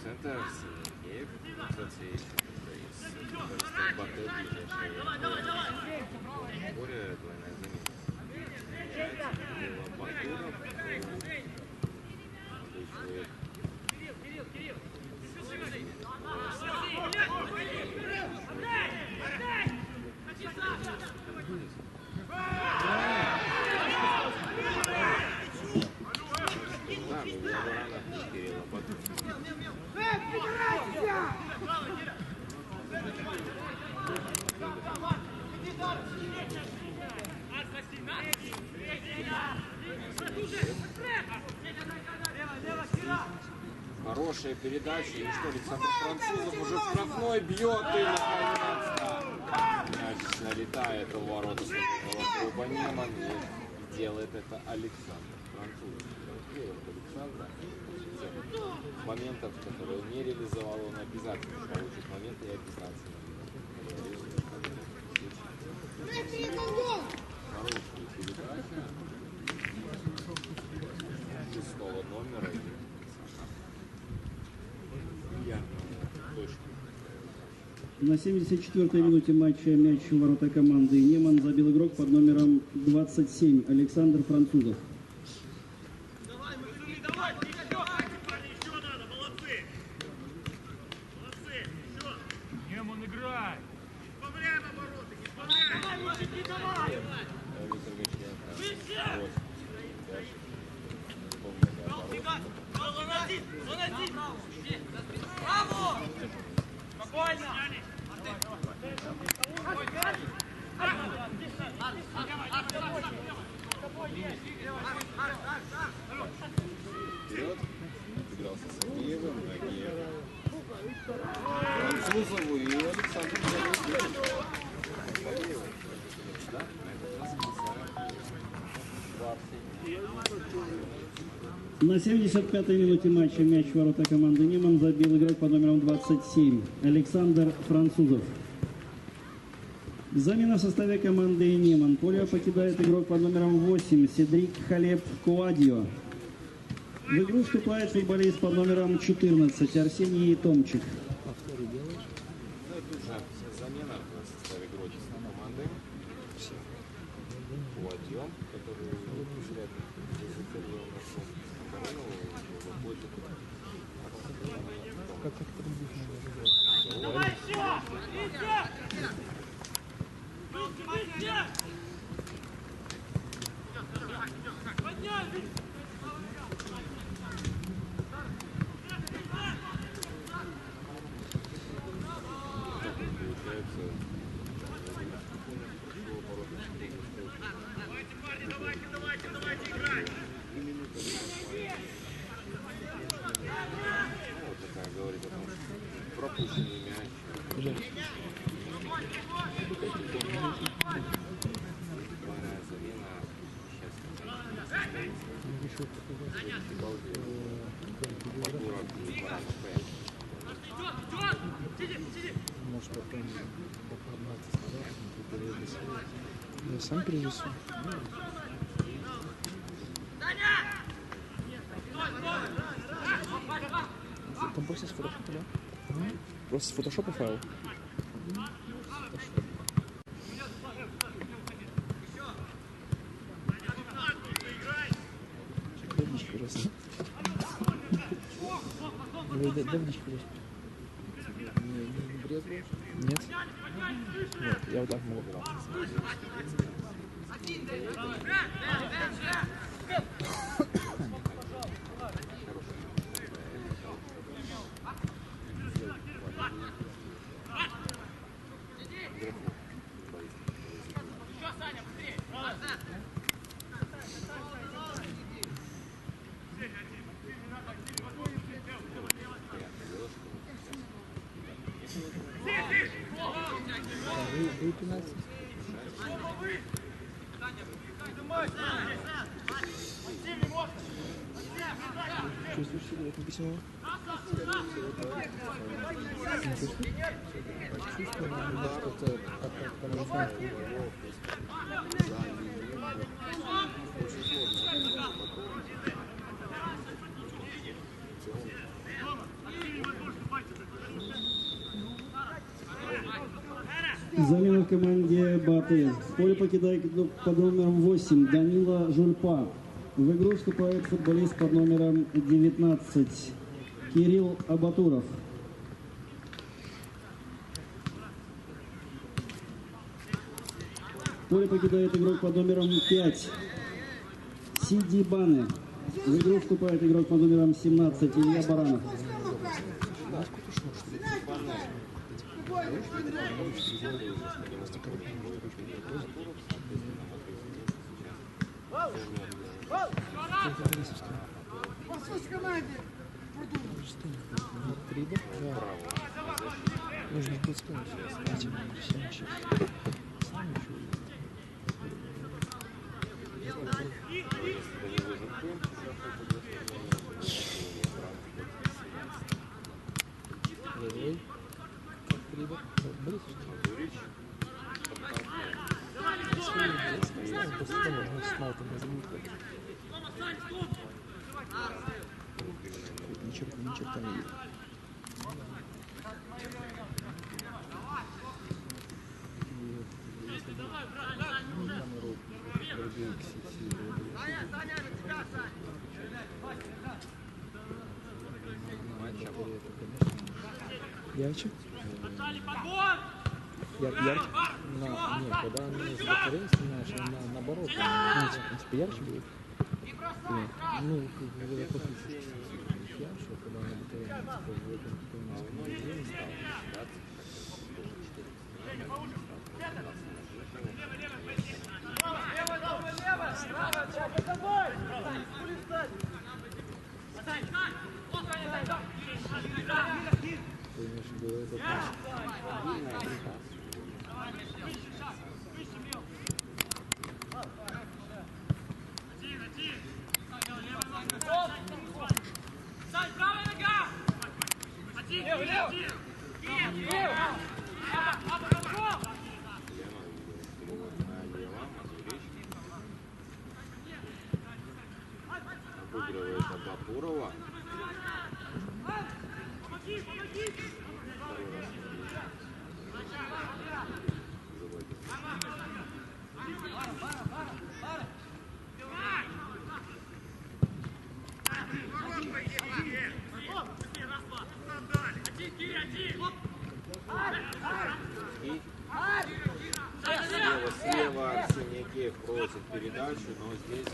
Центр Сергеев, кстати, из Батэ ближайшее поле, двойная замена. Батуров, хорошая передача. И что, Александр Французов уже в штрафной бьет и наконец-то мяч налетает в ворота клуба Неман. И делает это Александр Французов. Александра. Моментов, которые он не реализовал, он обязательно получит моменты и обязательно. Хорошая передача. 6-го номера. На 74-й минуте матча мяч у ворота команды Неман забил игрок под номером 27 Александр Французов. Давай, еще надо, молодцы. Виктор Гаченко. Вот. Дальше. Помню, да, Браво! Спокойно! вперед. Игрался с Сергеевым, Нагиев. Французову и Александру Сергеевичу. Да, на этот раз На 75-й минуте матча мяч в ворота команды Неман забил игрок под номером 27 Александр Французов. Замена в составе команды Неман. Поле покидает игрок под номером 8 Седрик Халеп Куадио. В игру вступает футболист под номером 14 Арсений Томчик. замена в составе игроческой команды. Куадио, который вряд ли закрыл нашу оборону, выходит. Как это будет? Давай еще! Подняли! Давайте, играй! Вот такая говорит о том, что пропущенный мяч. Двойная замена. Может потом попадаться сюда, я сам перенесу. Там просто с фотошопа, да? Просто с фотошопа файл? Дай водички, пожалуйста. Дай водички, пожалуйста. Не брезгуешь? Нет. Нет, я вот так могу. Вы пенальти. Чувствуешь себя как написано? Замена в команде Баты. Поле покидает под номером 8 Данила Жульпа. В игру вступает футболист под номером 19 Кирилл Абатуров. Поле покидает игрок под номером 5 Сиди Бане. В игру вступает игрок под номером 17 Илья Баранов. Нужно будет сказать. Ни черта не видно. матча. Ярче? Ярче? Нет, когда они с батареей снимаешь, наоборот, типа ярче будет? Нет. Ну, когда подпишешь ярче, когда на батарее, типа, в этом каком-нибудь режиме стало. Ты имеешь в виду это? Обыгрывает Абатурова. Слева Арсеньякеев просит передачу, но здесь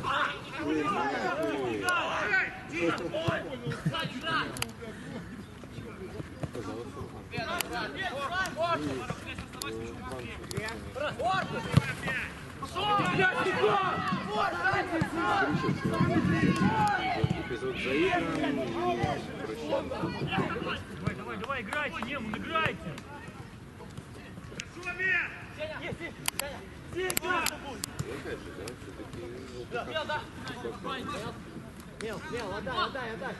эпизод заигран и прощаем. Давай, играйте, Неман, играйте! Смело, отдай.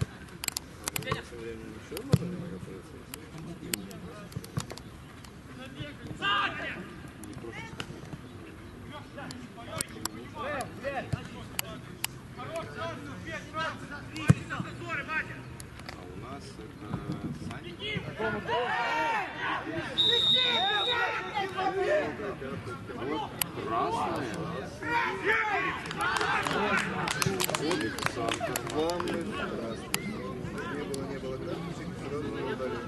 А у нас это вот красная. Александр Главное, не было графики, сразу на удаление.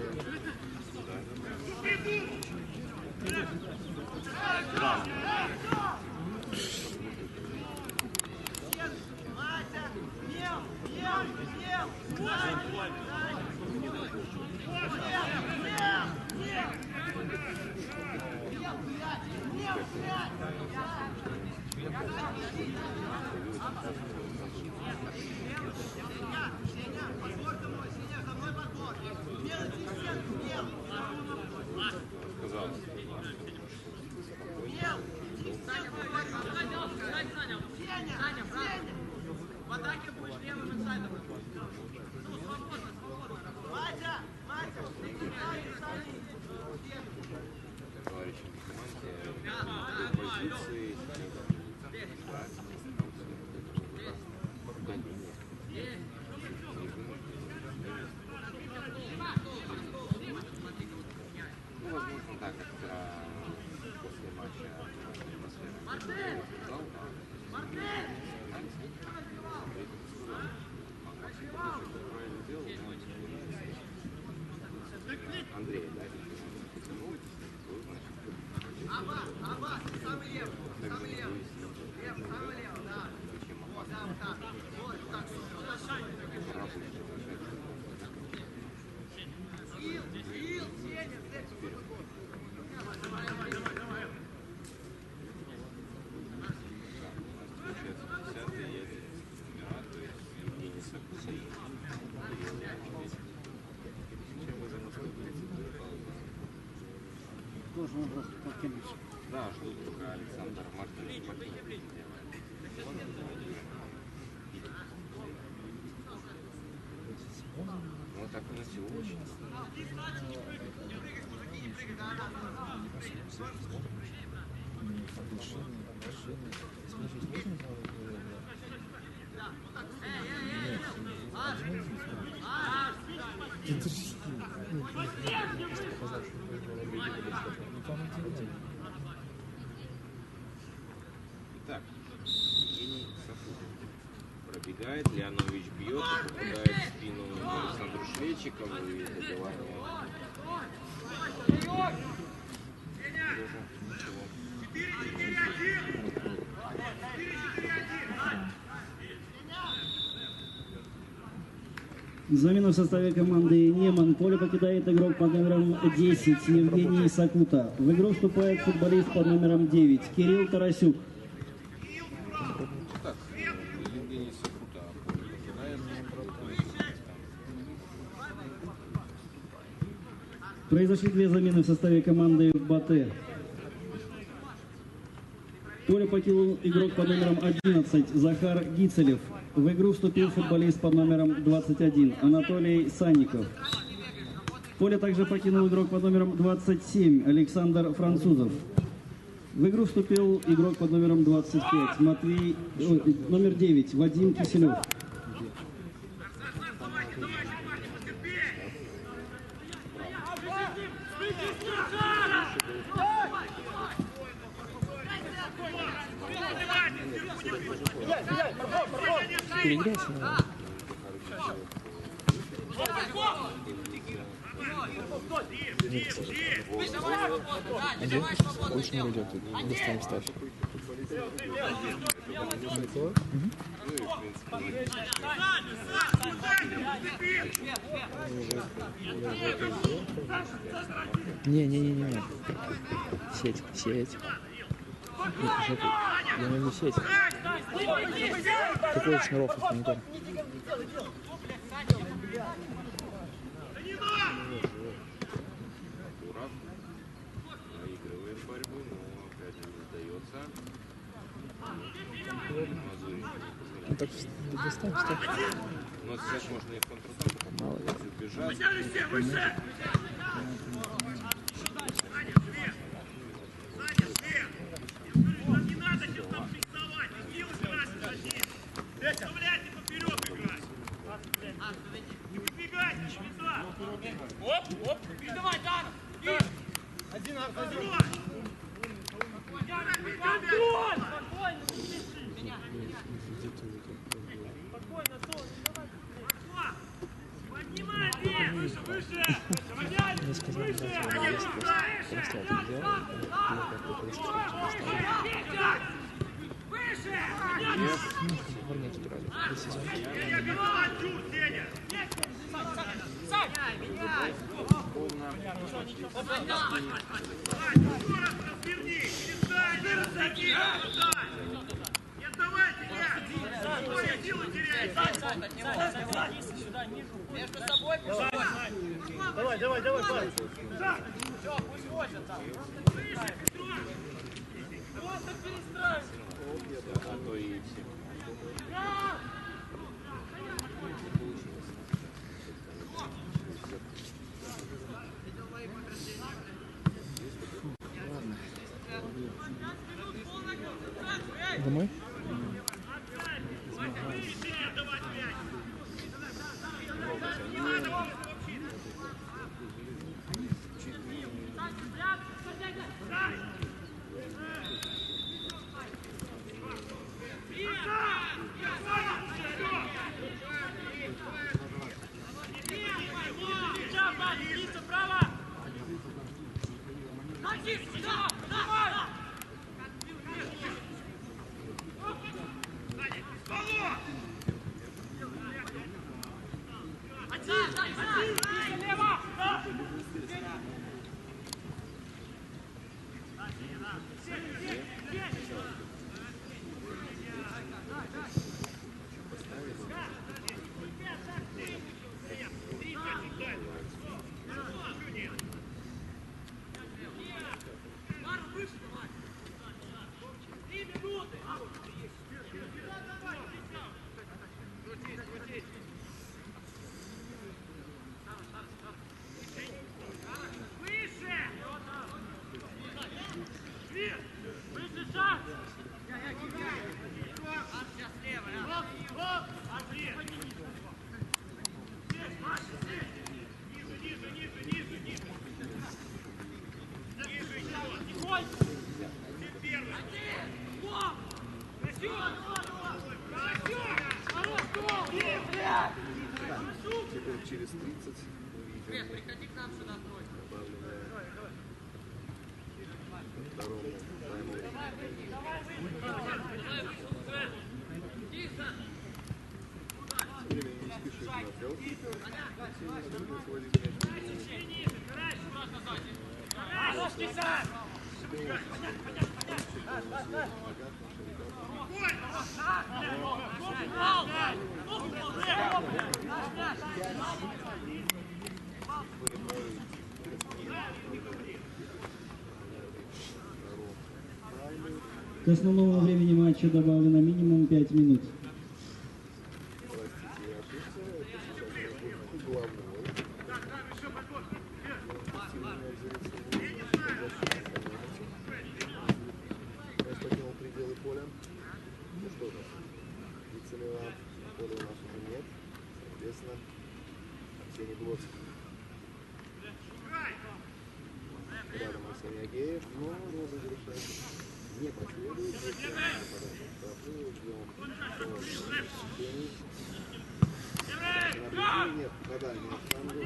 Андрей, да? Должен вопрос покинуть. Да, ждут пока Александр Мартынович покинет. Ну так у нас сегодня. Итак, Евгений Сафутов пробегает, Леонович бьет, попадает в спину Александру Шведчикову и добивание. Замена в составе команды Неман. Поле покидает игрок под номером 10 Евгений Сакута. В игру вступает футболист под номером 9 Кирилл Тарасюк. Так, Евгений Сакута покидает. Произошли две замены в составе команды Батэ. Поле покинул игрок под номером 11 Захар Гицелев. В игру вступил футболист под номером 21 Анатолий Санников. Поле также покинул игрок под номером 27 Александр Французов. В игру вступил игрок под номером 25 номер 9 Вадим Киселев. Переиграйся, наверное. Один больше не уйдет. Местами ставь. Не. Сеть. Нет, я имею в виду сеть. Какой шнуров монитор? Проигрывает борьбу, но опять не сдается. Так, ставь. Но сейчас можно и в контратаку убежать. Оп, давай, Дан! Один. Поднимай, выше! Мне сказали, просто это делал. В Арнете играли. Весь сезон. Давай, парень. Все, пусть возят там. Просто перестраивай. А то и все. Домой? Теперь через 30 увидим. Приходи к нам сюда, Трой. второму тайму. Времени не спешит на голкипер. Сильно сводить мяч в игру. К основному времени матча добавлено минимум 5 минут. Покинул пределы поля. Ну что же, Вицелева на поле у нас уже нет. Соответственно, Арсений Глоцкий. Рядом Арсений Агеев, но розыгрыш не проследует. Нет, на дальнюю штангу.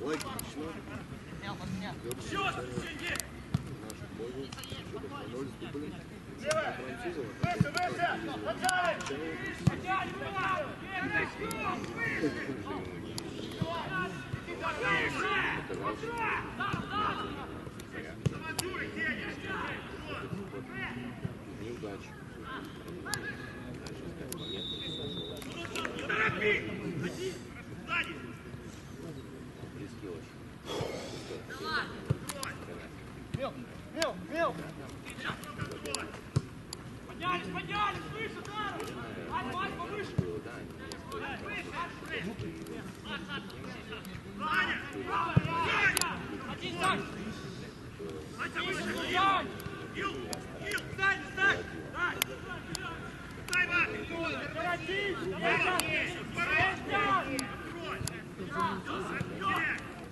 Логично. Неудача. Близкий очень. Поднялись, выше, Вань, повыше. Один, Сань! Вася, выше, Сань! Ил, Сань, Сань! Сань, Вася! Прекратись!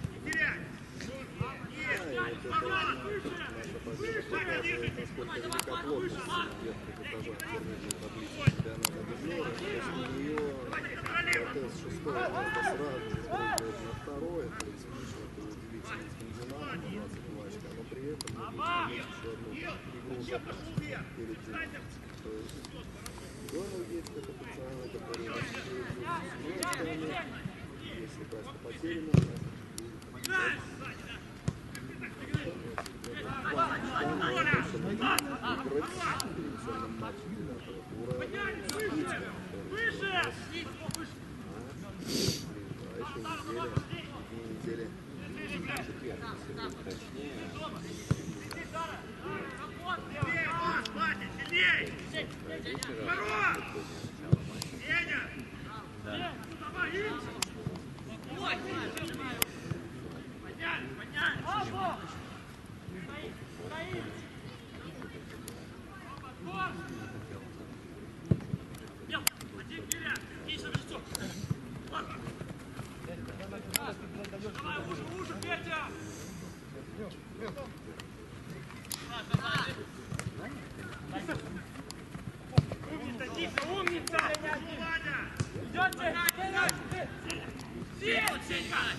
Не теряй! Насколько велика плотность этажа турнирной таблицы чемпионата Бежора. После нее протез 6-го места сразу же спрыгивает на 2-е. Это цинично, это удивительный Скандинав, 22 очка, но при этом мы будем иметь еще одну игру запаса перед тем. То есть Гонов есть как официальный, который у нас с одной стороны. Если каста потеряна, у нас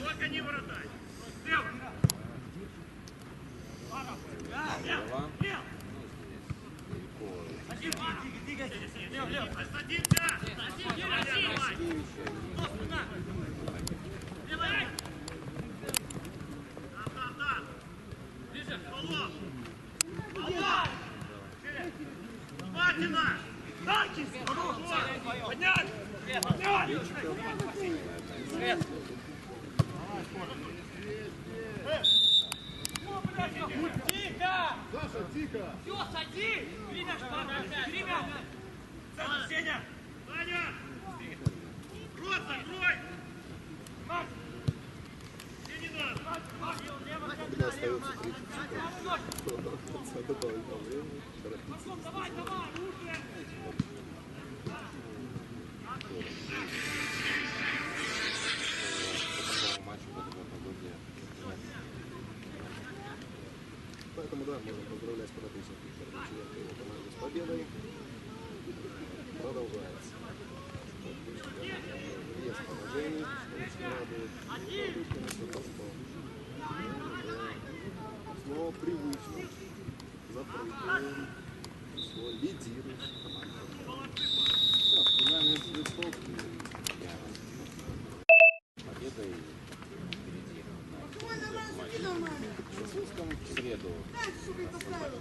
Только не вратарь. Все, сади! Время, время! Сеня! Ваня! Рот закрой! Макс! Где не надо? когда остается 30 секунд. Добавить по времени. Давай, давай, лучше! актера. По такому матчу в этом году нет. Поэтому, да, можно поздравлять Парадуса Корочевенко и его команду с победой. Продолжается. Без поражений, что очень радует. Радует, конечно, то, что снова привычно запрыгиваем, что лидирует команда. Да, вспоминаем из листов. Победой впереди на матче с Уском в среду. Основной